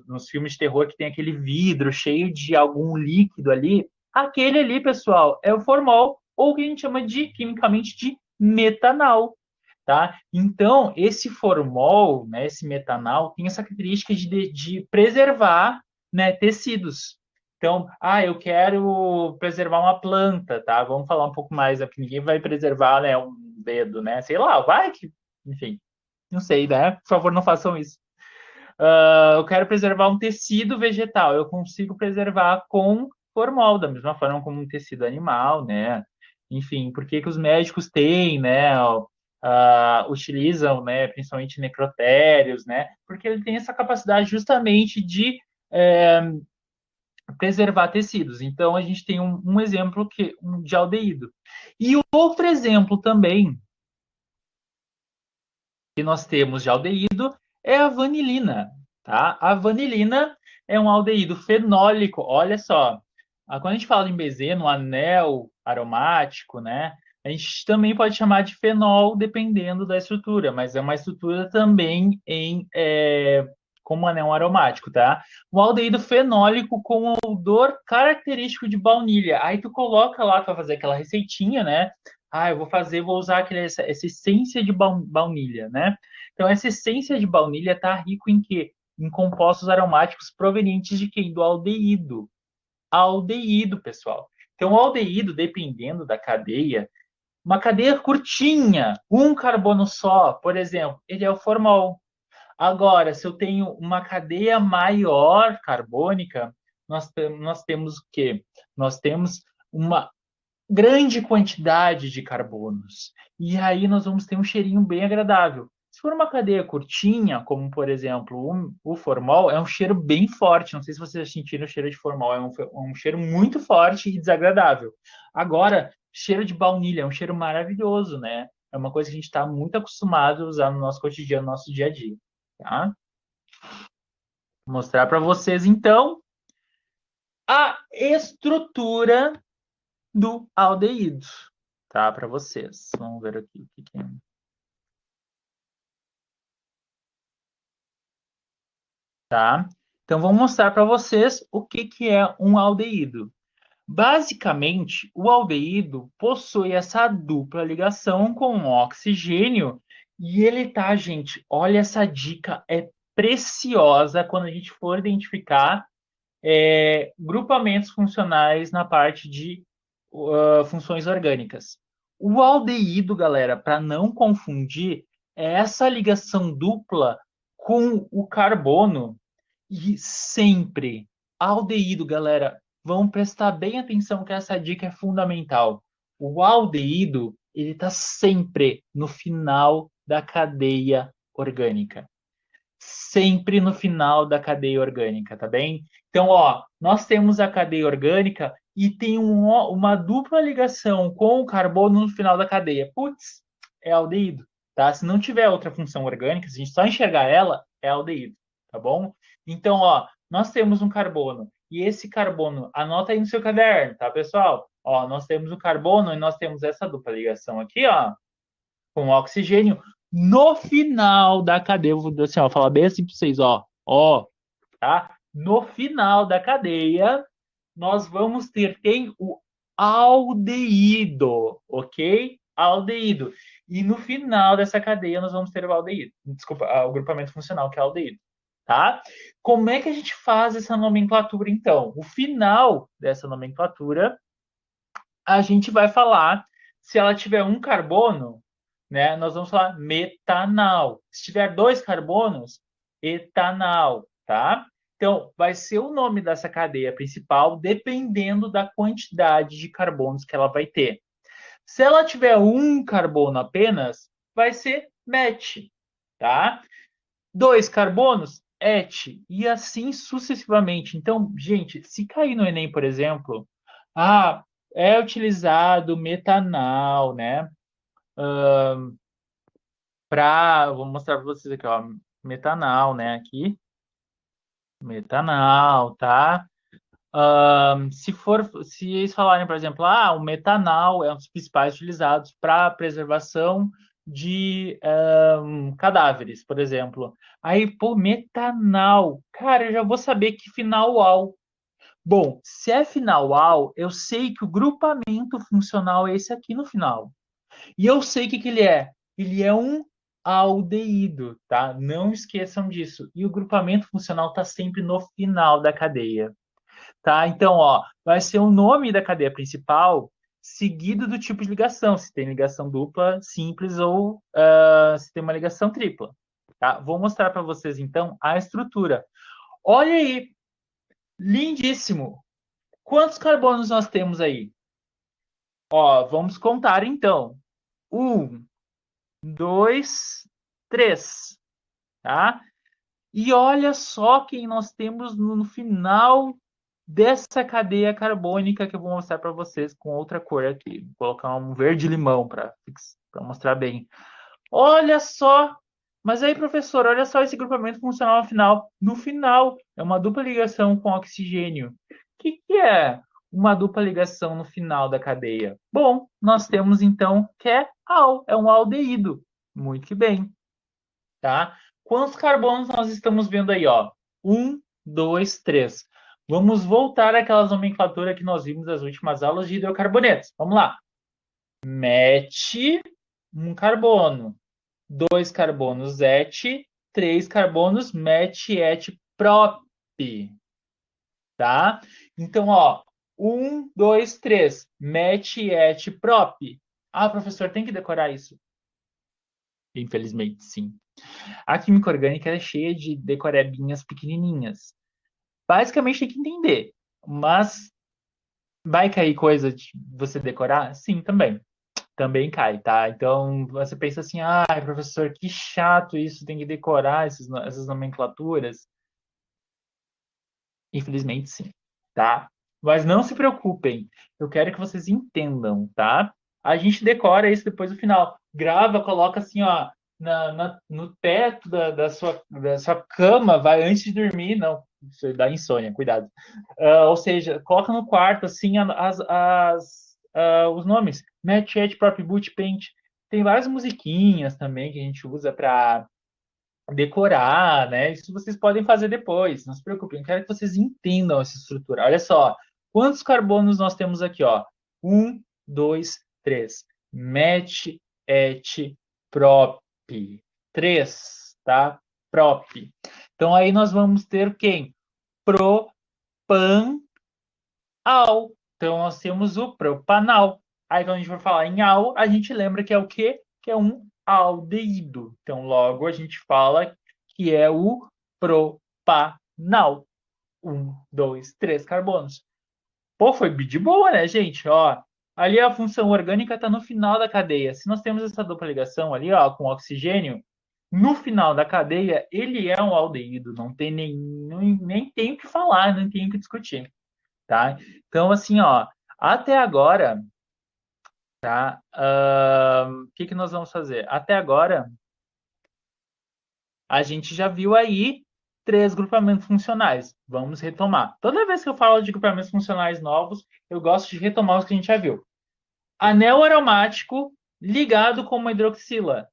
Nos filmes de terror que tem aquele vidro cheio de algum líquido ali. Aquele ali, pessoal, é o formol, ou o que a gente chama de, quimicamente, de metanal, tá? Então, esse formol, né, esse metanal, tem essa característica de preservar, né, tecidos. Então, eu quero preservar uma planta, tá? Vamos falar um pouco mais, né? Porque ninguém vai preservar, né, um dedo, né? Sei lá, vai que, enfim, não sei, né? Por favor, não façam isso. Eu quero preservar um tecido vegetal, eu consigo preservar com formol, da mesma forma como um tecido animal, né? Enfim, por que que os médicos têm, né? Utilizam, né? Principalmente necrotérios, né? Porque ele tem essa capacidade justamente de preservar tecidos. Então, a gente tem um exemplo de aldeído. E o outro exemplo também que nós temos de aldeído é a vanilina, tá? A vanilina é um aldeído fenólico. Olha só, quando a gente fala em benzeno, um anel aromático, né? A gente também pode chamar de fenol, dependendo da estrutura, mas é uma estrutura também como anel aromático, tá? Um aldeído fenólico com odor característico de baunilha. Aí tu coloca lá para fazer aquela receitinha, né? Vou usar essa essência de baunilha, né? Então, essa essência de baunilha está rico em quê? Em compostos aromáticos provenientes de quem? Do aldeído. Aldeído, pessoal. Então, o aldeído, dependendo da cadeia, uma cadeia curtinha, um carbono só, por exemplo, ele é o formol. Agora, se eu tenho uma cadeia maior carbônica, nós temos o quê? Nós temos uma grande quantidade de carbonos. E aí nós vamos ter um cheirinho bem agradável. Se for uma cadeia curtinha, como por exemplo o formol, é um cheiro bem forte. Não sei se vocês já sentiram o cheiro de formol, é um cheiro muito forte e desagradável. Agora, cheiro de baunilha é um cheiro maravilhoso, né? É uma coisa que a gente está muito acostumado a usar no nosso cotidiano, no nosso dia a dia. Tá? Vou mostrar para vocês então a estrutura do aldeído, tá? Para vocês. Vamos ver aqui o que é. Tá? Então, vou mostrar para vocês o que é um aldeído. Basicamente, o aldeído possui essa dupla ligação com o oxigênio e ele tá, gente, olha essa dica, é preciosa quando a gente for identificar grupamentos funcionais na parte de funções orgânicas. O aldeído, galera, para não confundir, é essa ligação dupla com o carbono. E sempre, aldeído, galera, vão prestar bem atenção que essa dica é fundamental. O aldeído, ele está sempre no final da cadeia orgânica, sempre no final da cadeia orgânica, tá bem? Então, ó, nós temos a cadeia orgânica e tem uma dupla ligação com o carbono no final da cadeia. Putz, é aldeído, tá? Se não tiver outra função orgânica, se a gente só enxergar ela, é aldeído, tá bom? Então, ó, nós temos um carbono e esse carbono, anota aí no seu caderno, tá, pessoal? Ó, nós temos o carbono e nós temos essa dupla ligação aqui, ó, com oxigênio no final da cadeia. Assim, ó, falar bem assim para vocês, ó, tá? No final da cadeia, nós vamos ter quem? O aldeído, ok? Aldeído. E no final dessa cadeia, nós vamos ter o aldeído. Desculpa, o grupamento funcional, que é aldeído. Tá? Como é que a gente faz essa nomenclatura, então? O final dessa nomenclatura, a gente vai falar, se ela tiver um carbono, né, nós vamos falar metanal. Se tiver dois carbonos, etanal, tá? Então, vai ser o nome dessa cadeia principal dependendo da quantidade de carbonos que ela vai ter. Se ela tiver um carbono apenas, vai ser met, tá? Dois carbonos, et, e assim sucessivamente. Então, gente, se cair no Enem, por exemplo, é utilizado metanal, né? Vou mostrar para vocês aqui, ó, metanal, né? Aqui, metanal, tá? Se eles falarem, por exemplo, o metanal é um dos principais utilizados para preservação de cadáveres, por exemplo. Aí, pô, metanal. Cara, eu já vou saber que final al. Bom, se é final al, eu sei que o grupamento funcional é esse aqui no final. E eu sei o que ele é. Ele é um aldeído, tá? Não esqueçam disso. E o grupamento funcional está sempre no final da cadeia. Tá? Então, ó, vai ser o nome da cadeia principal seguido do tipo de ligação, se tem ligação dupla, simples ou se tem uma ligação tripla. Tá? Vou mostrar para vocês, então, a estrutura. Olha aí, lindíssimo. Quantos carbonos nós temos aí? Ó, vamos contar, então. Um, dois, três, tá? E olha só quem nós temos no final dessa cadeia carbônica que eu vou mostrar para vocês com outra cor aqui. Vou colocar um verde-limão para mostrar bem. Olha só! Mas aí, professor, olha só esse grupamento funcional no final. No final, é uma dupla ligação com oxigênio. O que é uma dupla ligação no final da cadeia? Bom, nós temos então que é um aldeído. Muito que bem, tá? Quantos carbonos nós estamos vendo aí, ó? Um, dois, três. Vamos voltar àquelas nomenclaturas que nós vimos nas últimas aulas de hidrocarbonetos. Vamos lá. Met, um carbono. Dois carbonos, et. Três carbonos, met, et, prop. Tá? Então, ó. Um, dois, três. Met, et, prop. Ah, professor, tem que decorar isso. Infelizmente, sim. A química orgânica é cheia de decorebinhas pequenininhas. Basicamente tem que entender. Mas vai cair coisa de você decorar? Sim, também. Também cai, tá? Então você pensa assim, ai, professor, que chato isso, tem que decorar essas nomenclaturas. Infelizmente, sim, tá? Mas não se preocupem, eu quero que vocês entendam, tá? A gente decora isso depois do final. Grava, coloca assim, ó, no teto da sua cama, vai antes de dormir, não, isso dá insônia, cuidado. Ou seja, coloca no quarto, assim, os nomes. Match, Chat, Prop Boot, Paint. Tem várias musiquinhas também que a gente usa para decorar, né? Isso vocês podem fazer depois, não se preocupem. Eu quero que vocês entendam essa estrutura. Olha só, quantos carbonos nós temos aqui, ó? Um, dois, três. Met, et, prop. Três, tá? Prop. Então aí nós vamos ter quem? Propan, al. Então, nós temos o propanal. Aí, quando a gente for falar em al, a gente lembra que é o quê? Que é um aldeído. Então, logo, a gente fala que é o propanal. Um, dois, três carbonos. Pô, foi de boa, né, gente? Ó, ali a função orgânica está no final da cadeia. Se nós temos essa dupla ligação ali, ó, com oxigênio, no final da cadeia, ele é um aldeído. Não tem nem tem o que falar, nem tem o que discutir, tá? Então, assim, ó, até agora, tá? O que que nós vamos fazer? Até agora, a gente já viu aí três grupamentos funcionais. Vamos retomar. Toda vez que eu falo de grupamentos funcionais novos, eu gosto de retomar os que a gente já viu. Anel aromático ligado com uma hidroxila,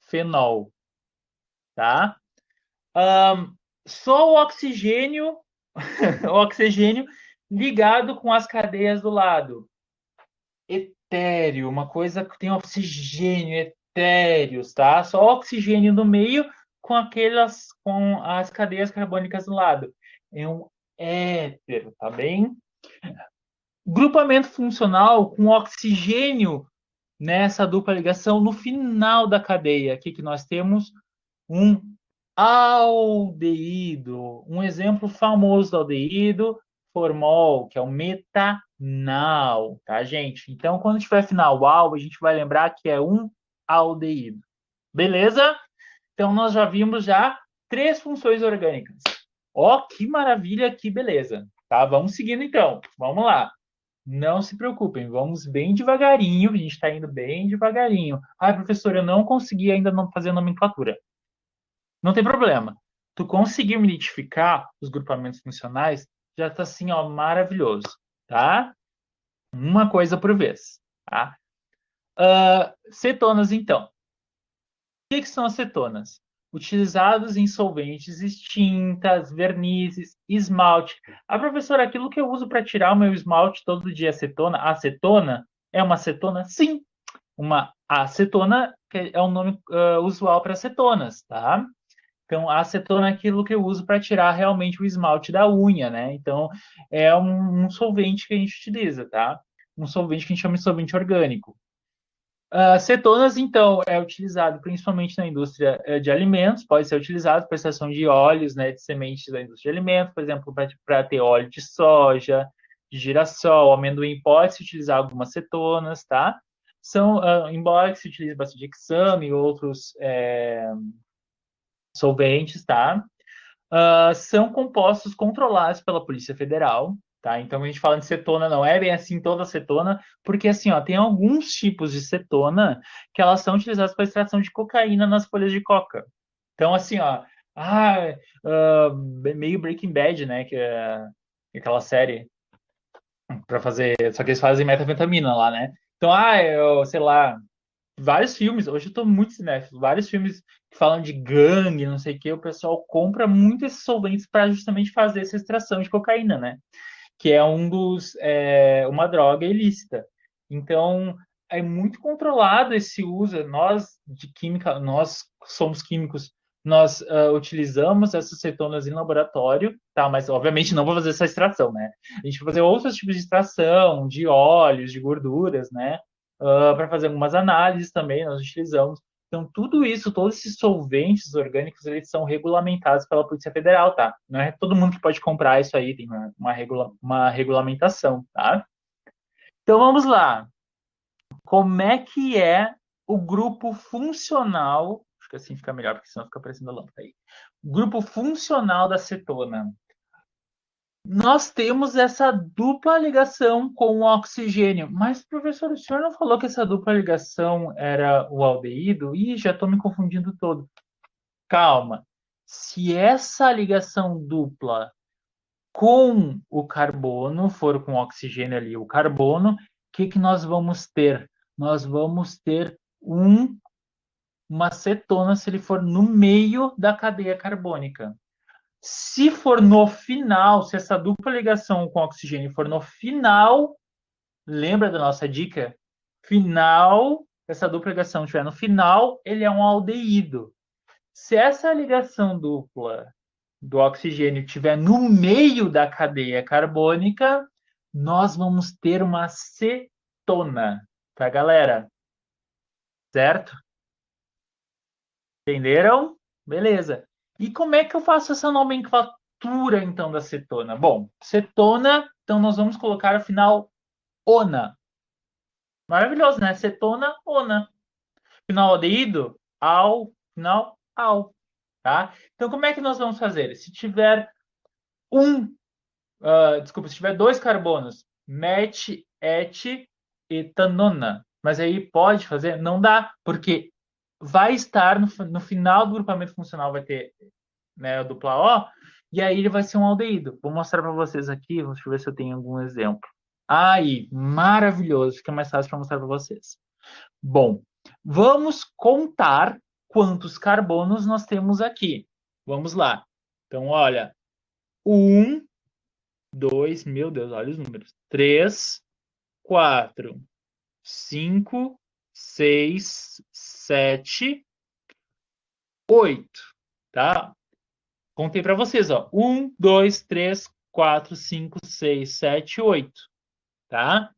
fenol, tá? Só o oxigênio, o oxigênio ligado com as cadeias do lado, etéreo, uma coisa que tem oxigênio, etéreos, tá? Só oxigênio no meio com as cadeias carbônicas do lado. É um éter, tá bem? Grupamento funcional com oxigênio nessa dupla ligação no final da cadeia. Aqui que nós temos um aldeído. Um exemplo famoso do aldeído, formol, que é o metanal, tá, gente? Então, quando tiver final al, a gente vai lembrar que é um aldeído. Beleza? Então, nós já vimos já três funções orgânicas. Ó, que maravilha, que beleza. Tá, vamos seguindo então. Vamos lá. Não se preocupem, vamos bem devagarinho, a gente está indo bem devagarinho. Ah, professor, eu não consegui ainda não fazer a nomenclatura. Não tem problema. Tu conseguiu identificar os grupamentos funcionais, já está assim, ó, maravilhoso, tá? Uma coisa por vez, tá? Cetonas, então. O que são as cetonas? Utilizados em solventes extintas, vernizes, esmalte. Ah, professor, aquilo que eu uso para tirar o meu esmalte todo dia, acetona, é uma acetona? Sim, uma acetona, que é o nome usual para acetonas, tá? Então, a acetona é aquilo que eu uso para tirar realmente o esmalte da unha, né? Então, é um solvente que a gente utiliza, tá? Um solvente que a gente chama de solvente orgânico. Cetonas, então, é utilizado principalmente na indústria de alimentos, pode ser utilizado para extração de óleos, né, de sementes da indústria de alimentos, por exemplo, para ter óleo de soja, de girassol, amendoim, pode-se utilizar algumas cetonas, tá? Embora se utilize bastante hexame e outros solventes, tá? São compostos controlados pela Polícia Federal, tá? Então, a gente fala de cetona, não é bem assim toda cetona, porque assim, ó, tem alguns tipos de cetona que elas são utilizadas para extração de cocaína nas folhas de coca. Então, assim, ó, ah, meio Breaking Bad, né? Que é aquela série para fazer, só que eles fazem metanfetamina lá, né? Então, eu sei lá, vários filmes, hoje eu tô muito cinéfilo, vários filmes que falam de gangue, não sei o que, o pessoal compra muito esses solventes para justamente fazer essa extração de cocaína, né? Que é uma droga ilícita. Então, é muito controlado esse uso. Nós de química, nós somos químicos, nós utilizamos essas cetonas em laboratório, tá? Mas obviamente não para fazer essa extração, né? A gente vai fazer outros tipos de extração, de óleos, de gorduras, né? Para fazer algumas análises também, nós utilizamos. Então, tudo isso, todos esses solventes orgânicos, eles são regulamentados pela Polícia Federal, tá? Não é todo mundo que pode comprar isso aí, tem uma regulamentação, tá? Então, vamos lá. Como é que é o grupo funcional? Acho que assim fica melhor, porque senão fica aparecendo a lâmpada aí. Grupo funcional da cetona. Nós temos essa dupla ligação com o oxigênio. Mas, professor, o senhor não falou que essa dupla ligação era o aldeído? Ih, já estou me confundindo todo. Calma. Se essa ligação dupla com o carbono for com o oxigênio ali, o carbono, o que que nós vamos ter? Nós vamos ter uma cetona se ele for no meio da cadeia carbônica. Se for no final, se essa dupla ligação com oxigênio for no final, lembra da nossa dica? Final, essa dupla ligação estiver no final, ele é um aldeído. Se essa ligação dupla do oxigênio estiver no meio da cadeia carbônica, nós vamos ter uma cetona, tá, galera? Certo? Entenderam? Beleza. E como é que eu faço essa nomenclatura, então, da cetona? Bom, cetona, então nós vamos colocar o final ona. Maravilhoso, né? Cetona, ona. Final aldeído, ao, final ao, tá? Então, como é que nós vamos fazer? Se tiver desculpa, se tiver dois carbonos, met, et e tanona, mas aí pode fazer? Não dá, porque vai estar no final do grupamento funcional, vai ter, né, a dupla O, e aí ele vai ser um aldeído. Vou mostrar para vocês aqui, deixa eu ver se eu tenho algum exemplo. Aí, maravilhoso, fica mais fácil para mostrar para vocês. Bom, vamos contar quantos carbonos nós temos aqui. Vamos lá. Então, olha, um, dois, meu Deus, olha os números. Três, quatro, cinco, seis, sete, oito, tá? Contei para vocês, ó. Um, dois, três, quatro, cinco, seis, sete, oito, tá?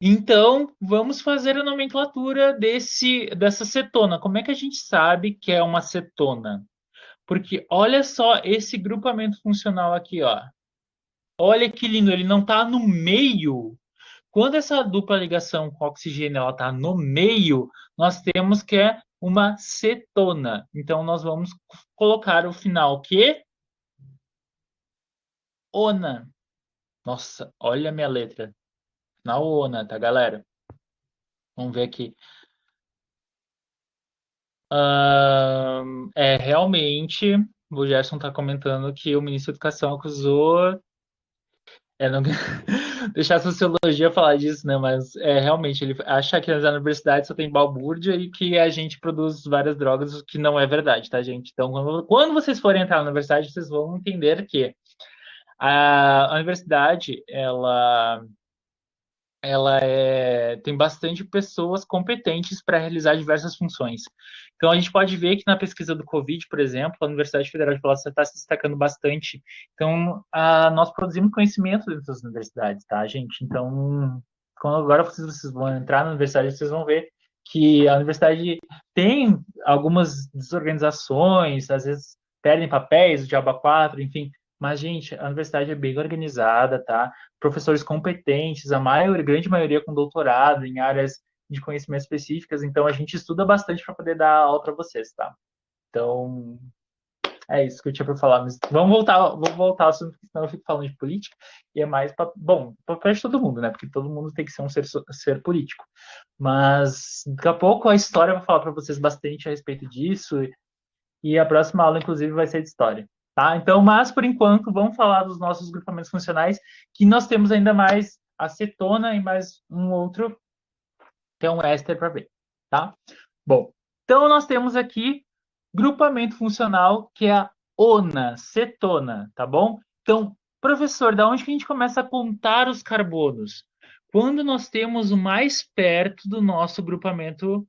Então, vamos fazer a nomenclatura dessa cetona. Como é que a gente sabe que é uma cetona? Porque olha só esse grupamento funcional aqui, ó. Olha que lindo, ele não está no meio. Quando essa dupla ligação com oxigênio ela está no meio, nós temos que é uma cetona. Então, nós vamos colocar o final que? Ona. Nossa, olha a minha letra. Na ona, tá, galera? Vamos ver aqui. Realmente, o Gerson está comentando que o ministro da Educação acusou. Não deixar a sociologia falar disso, né? Mas realmente ele acha que nas universidades só tem balbúrdia e que a gente produz várias drogas, o que não é verdade, tá, gente? Então, quando vocês forem entrar na universidade, vocês vão entender que a universidade, tem bastante pessoas competentes para realizar diversas funções. Então, a gente pode ver que na pesquisa do Covid, por exemplo, a Universidade Federal de Pelotas está se destacando bastante. Então, nós produzimos conhecimento dentro das universidades, tá, gente? Então, quando agora vocês vão entrar na universidade, vocês vão ver que a universidade tem algumas desorganizações, às vezes perdem papéis, o Diabo 4, enfim. Mas, gente, a universidade é bem organizada, tá? Professores competentes, grande maioria com doutorado em áreas de conhecimento específicas, então a gente estuda bastante para poder dar aula para vocês, tá? Então, é isso que eu tinha para falar. Mas vamos voltar ao assunto, porque senão eu fico falando de política, e é mais para, bom, para todo mundo, né? Porque todo mundo tem que ser um ser político. Mas daqui a pouco a história vai falar para vocês bastante a respeito disso, e a próxima aula, inclusive, vai ser de história. Tá? Então, mas por enquanto, vamos falar dos nossos grupamentos funcionais, que nós temos ainda mais acetona e mais um outro, que é um éster para ver. Tá? Bom, então nós temos aqui grupamento funcional, que é a ona, cetona, tá bom? Então, professor, da onde que a gente começa a contar os carbonos? Quando nós temos o mais perto do nosso grupamento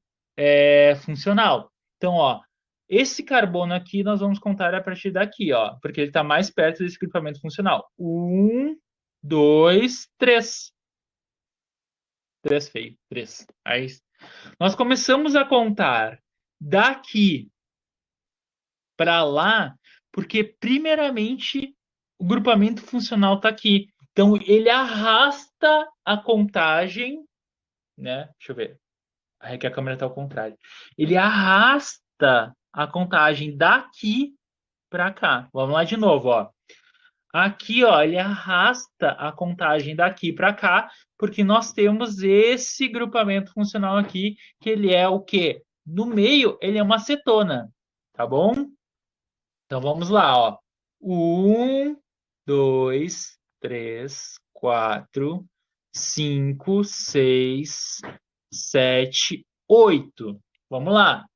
funcional. Então, ó, esse carbono aqui nós vamos contar a partir daqui, ó, porque ele está mais perto desse grupamento funcional. Um, dois, três. Três feio, três. Aí nós começamos a contar daqui para lá, porque primeiramente o grupamento funcional está aqui. Então ele arrasta a contagem, né? Deixa eu ver. Aqui a câmera está ao contrário. Ele arrasta a contagem daqui para cá. Vamos lá de novo, ó. Aqui, ó, ele arrasta a contagem daqui para cá, porque nós temos esse grupamento funcional aqui, que ele é o quê? No meio, ele é uma cetona, tá bom? Então vamos lá, ó. Um, dois, três, quatro, cinco, seis, sete, oito. Vamos lá.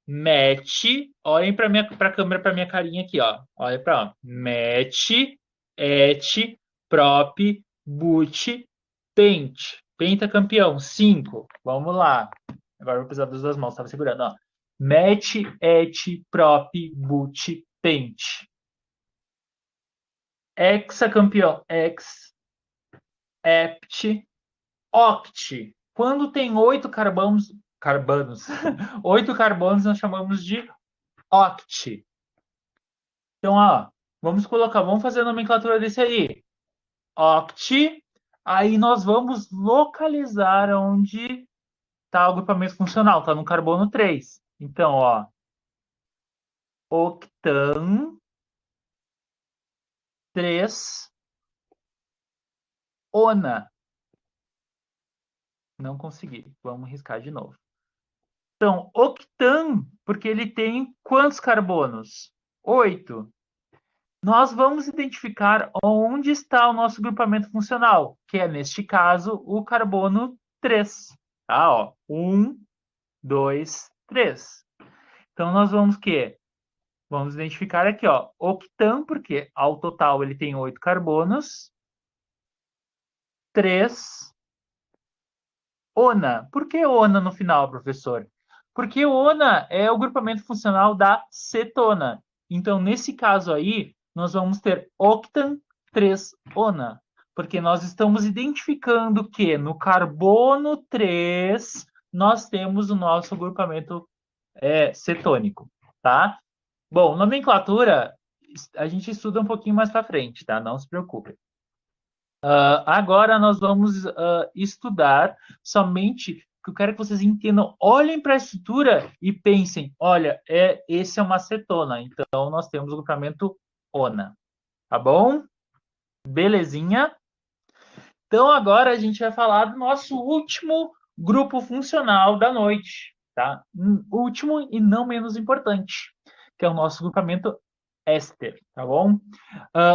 Mete, olhem para a câmera, para minha carinha aqui, ó. Olha para, mete, et, prop, boot, pente. Pentacampeão, 5. Vamos lá. Agora eu vou precisar das duas mãos, estava segurando, ó. Match, et, prop, boot, pente. Hexacampeão, hept, oct. Quando tem 8 carbonos, 8 carbonos nós chamamos de oct. Então, ó, vamos fazer a nomenclatura desse aí. Oct, aí nós vamos localizar onde está o agrupamento funcional, está no carbono 3. Então, ó, octan 3 ona. Não consegui. Vamos riscar de novo. Então, octan, porque ele tem quantos carbonos? 8. Nós vamos identificar onde está o nosso grupamento funcional, que é, neste caso, o carbono 3. Tá, ó. 1, 2, 3. Então, nós vamos que vamos identificar aqui, ó, octan, porque ao total ele tem 8 carbonos. 3 ona. Por que ona no final, professor? Porque ona é o grupamento funcional da cetona. Então, nesse caso aí, nós vamos ter octan 3 ona. Porque nós estamos identificando que no carbono 3 nós temos o nosso grupamento cetônico, tá? Bom, nomenclatura a gente estuda um pouquinho mais para frente, tá? Não se preocupe. Agora nós vamos estudar somente que eu quero que vocês entendam, olhem para a estrutura e pensem, olha, esse é uma cetona, então nós temos o grupamento ona, tá bom? Belezinha? Então agora a gente vai falar do nosso último grupo funcional da noite, tá? Último e não menos importante, que é o nosso grupamento éster, tá bom?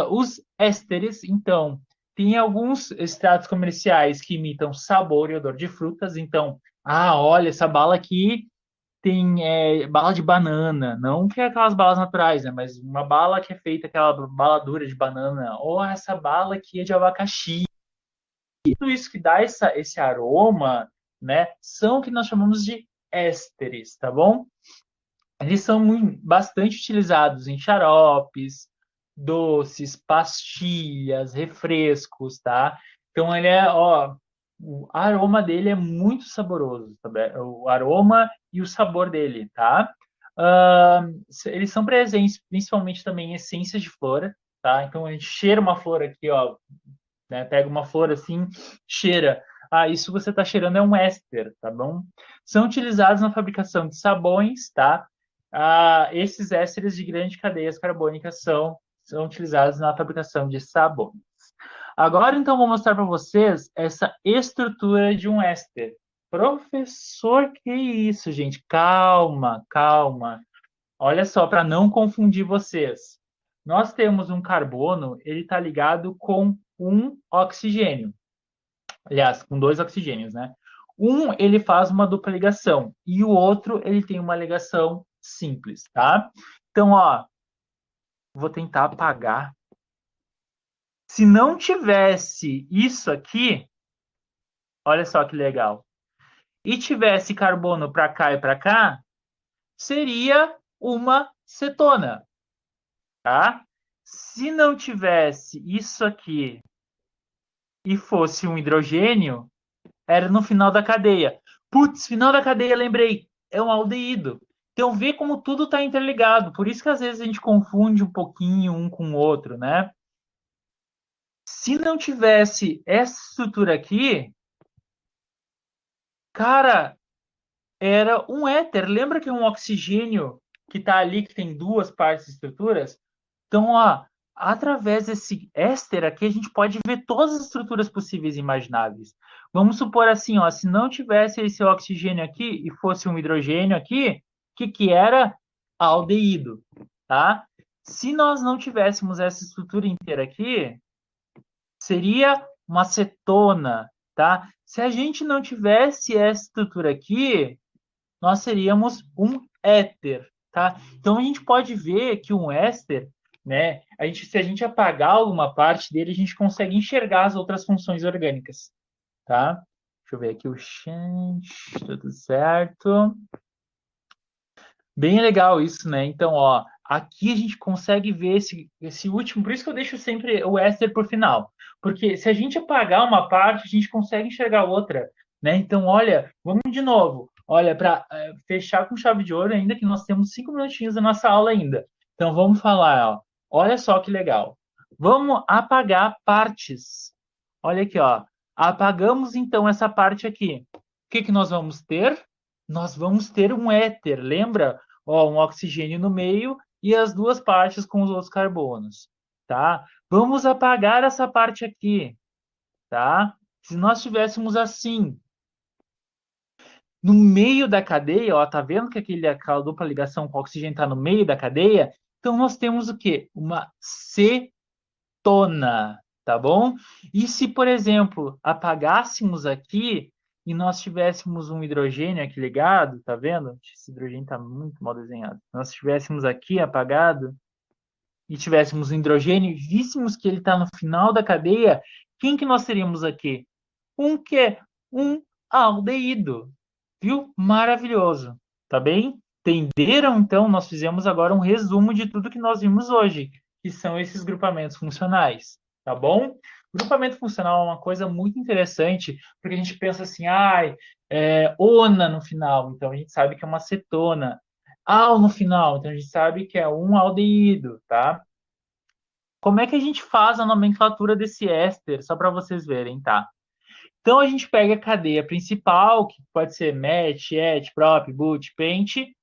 Os ésteres, então, tem alguns extratos comerciais que imitam sabor e odor de frutas. Então, olha, essa bala aqui tem bala de banana, não que é aquelas balas naturais, né? Mas uma bala que é feita, aquela bala dura de banana. Ou essa bala aqui é de abacaxi. Tudo isso que dá esse aroma, né? São o que nós chamamos de ésteres, tá bom? Eles são bastante utilizados em xaropes, doces, pastilhas, refrescos, tá? Então ele ó, o aroma dele é muito saboroso, tá? O aroma e o sabor dele, tá? Eles são presentes principalmente também em essências de flor, tá? Então a gente cheira uma flor aqui, ó, né? Pega uma flor assim, cheira. Isso você está cheirando é um éster, tá bom? São utilizados na fabricação de sabões, tá? Esses ésteres de grandes cadeias carbônicas são utilizados na fabricação de sabões. Agora, então, vou mostrar para vocês essa estrutura de um éster. Professor, que isso, gente? Calma, calma. Olha só, para não confundir vocês. Nós temos um carbono, ele está ligado com um oxigênio. Aliás, com 2 oxigênios, né? Um, ele faz uma dupla ligação e o outro, ele tem uma ligação simples, tá? Então, ó, vou tentar apagar. Se não tivesse isso aqui, olha só que legal, e tivesse carbono para cá e para cá, seria uma cetona, tá? Se não tivesse isso aqui e fosse um hidrogênio, era no final da cadeia. Putz, final da cadeia, lembrei, é um aldeído. Então vê como tudo está interligado. Por isso que às vezes a gente confunde um pouquinho um com o outro, né? Se não tivesse essa estrutura aqui, cara, era um éter. Lembra que é um oxigênio que está ali, que tem duas partes de estruturas? Então, ó, através desse éster aqui, a gente pode ver todas as estruturas possíveis e imagináveis. Vamos supor assim, ó, se não tivesse esse oxigênio aqui e fosse um hidrogênio aqui, o que era? Aldeído, tá? Se nós não tivéssemos essa estrutura inteira aqui, seria uma cetona, tá? Se a gente não tivesse essa estrutura aqui, nós seríamos um éter, tá? Então a gente pode ver que um éster, né? Se a gente apagar alguma parte dele, a gente consegue enxergar as outras funções orgânicas, tá? Deixa eu ver aqui o chat, tudo certo. Bem legal isso, né? Então, ó, aqui a gente consegue ver esse último, por isso que eu deixo sempre o éster por final, porque se a gente apagar uma parte, a gente consegue enxergar outra, né? Então, olha, vamos de novo. Olha, para fechar com chave de ouro, ainda que nós temos 5 minutinhos da nossa aula ainda. Então, vamos falar, ó. Olha só que legal. Vamos apagar partes. Olha aqui, ó. Apagamos então essa parte aqui. O que que nós vamos ter? Nós vamos ter um éter, lembra? Ó, um oxigênio no meio e as duas partes com os outros carbonos, tá? Vamos apagar essa parte aqui, tá? Se nós tivéssemos assim, no meio da cadeia, ó, tá vendo que aquela dupla ligação com o oxigênio está no meio da cadeia? Então nós temos o quê? Uma cetona, tá bom? E se, por exemplo, apagássemos aqui e nós tivéssemos um hidrogênio aqui ligado, tá vendo? Esse hidrogênio está muito mal desenhado. Nós tivéssemos aqui apagado e tivéssemos um hidrogênio e víssemos que ele está no final da cadeia, quem que nós teríamos aqui? Um quê? Um aldeído. Viu? Maravilhoso. Tá bem? Entenderam? Então, nós fizemos agora um resumo de tudo que nós vimos hoje, que são esses grupamentos funcionais. Tá bom? Grupamento funcional é uma coisa muito interessante, porque a gente pensa assim, ona no final, então a gente sabe que é uma cetona. Al no final, então a gente sabe que é um aldeído, tá? Como é que a gente faz a nomenclatura desse éster? Só para vocês verem, tá? Então a gente pega a cadeia principal, que pode ser MET, ET, PROP, BUT, PENT,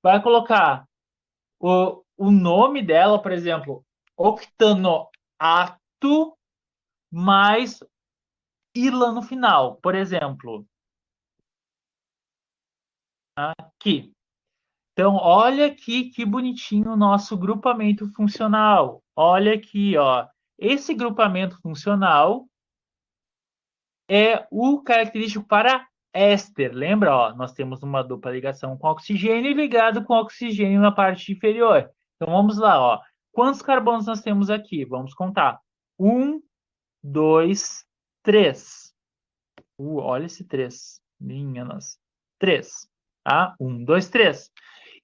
vai colocar o nome dela, por exemplo, octanoato mais ila no final. Por exemplo, aqui. Então, olha aqui que bonitinho o nosso grupamento funcional. Olha aqui, ó. Esse grupamento funcional é o característico para éster. Lembra? Ó, nós temos uma dupla ligação com oxigênio ligado com oxigênio na parte inferior. Então vamos lá, ó. Quantos carbonos nós temos aqui? Vamos contar. 1, 2, 3. Olha esse 3. Minha nossa. 3. Tá? 1, 2, 3.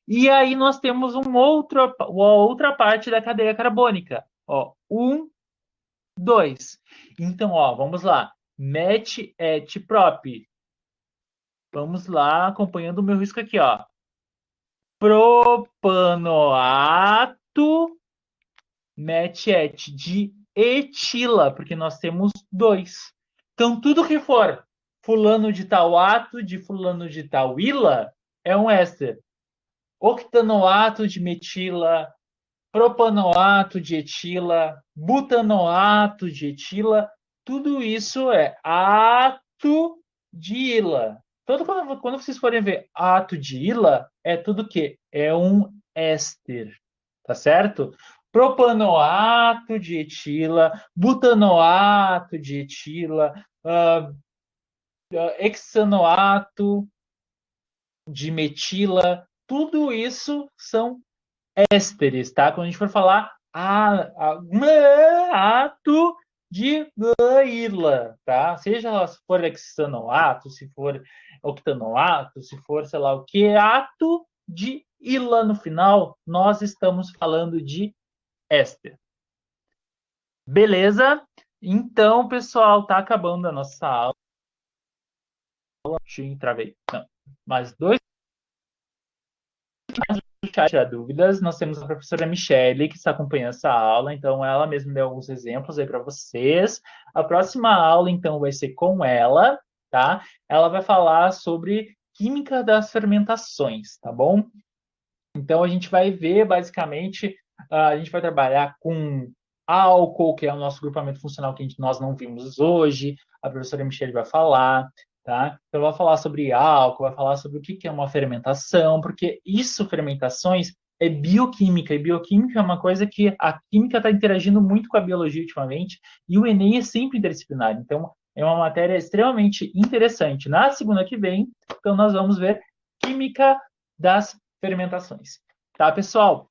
E aí nós temos uma outra parte da cadeia carbônica. Ó, 1, 2. Então, ó, vamos lá. MET, ET, PROP. Vamos lá, acompanhando o meu risco aqui, ó. Propanoato, MET, ET de etila, porque nós temos 2. Então, tudo que for fulano de tal ato, de fulano de tal ila, é um éster. Octanoato de metila, propanoato de etila, butanoato de etila, tudo isso é ato de ila. Quando vocês forem ver ato de ila, é tudo que é um éster, tá certo? Propanoato de etila, butanoato de etila, hexanoato de metila, tudo isso são ésteres, tá? Quando a gente for falar ato de ila, tá? Seja se for hexanoato, se for octanoato, se for sei lá o que, ato de ila no final, nós estamos falando de éster. Beleza? Então, pessoal, tá acabando a nossa aula. Travei. Não. Mais 2 chat tirar dúvidas, nós temos a professora Michele, que está acompanhando essa aula, então ela mesma deu alguns exemplos aí para vocês. A próxima aula, então, vai ser com ela, tá? Ela vai falar sobre química das fermentações, tá bom? Então, a gente vai ver, basicamente, a gente vai trabalhar com álcool, que é o nosso grupamento funcional que nós não vimos hoje, a professora Michele vai falar, tá? Então, vai falar sobre álcool, vai falar sobre o que é uma fermentação, porque isso, fermentações, é bioquímica, e bioquímica é uma coisa que a química está interagindo muito com a biologia ultimamente, e o Enem é sempre interdisciplinar, então é uma matéria extremamente interessante. Na segunda que vem, então, nós vamos ver química das fermentações. Tá, pessoal?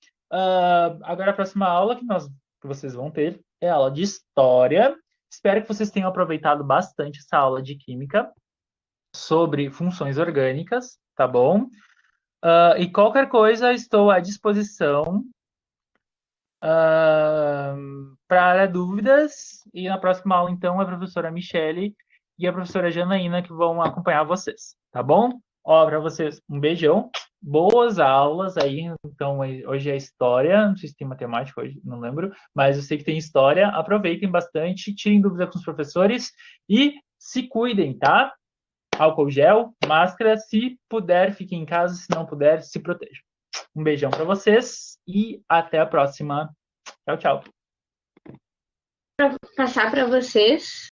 Agora a próxima aula que vocês vão ter é a aula de História. Espero que vocês tenham aproveitado bastante essa aula de Química sobre funções orgânicas, tá bom? E qualquer coisa, estou à disposição Para dúvidas, e na próxima aula, então, a professora Michele e a professora Janaína que vão acompanhar vocês, tá bom? Ó, para vocês, um beijão, boas aulas aí, então, hoje é história, não sei se tem matemática hoje, não lembro, mas eu sei que tem história, aproveitem bastante, tirem dúvidas com os professores e se cuidem, tá? Álcool gel, máscara, se puder, fiquem em casa, se não puder, se protejam. Um beijão para vocês e até a próxima. Tchau, tchau. Passar para vocês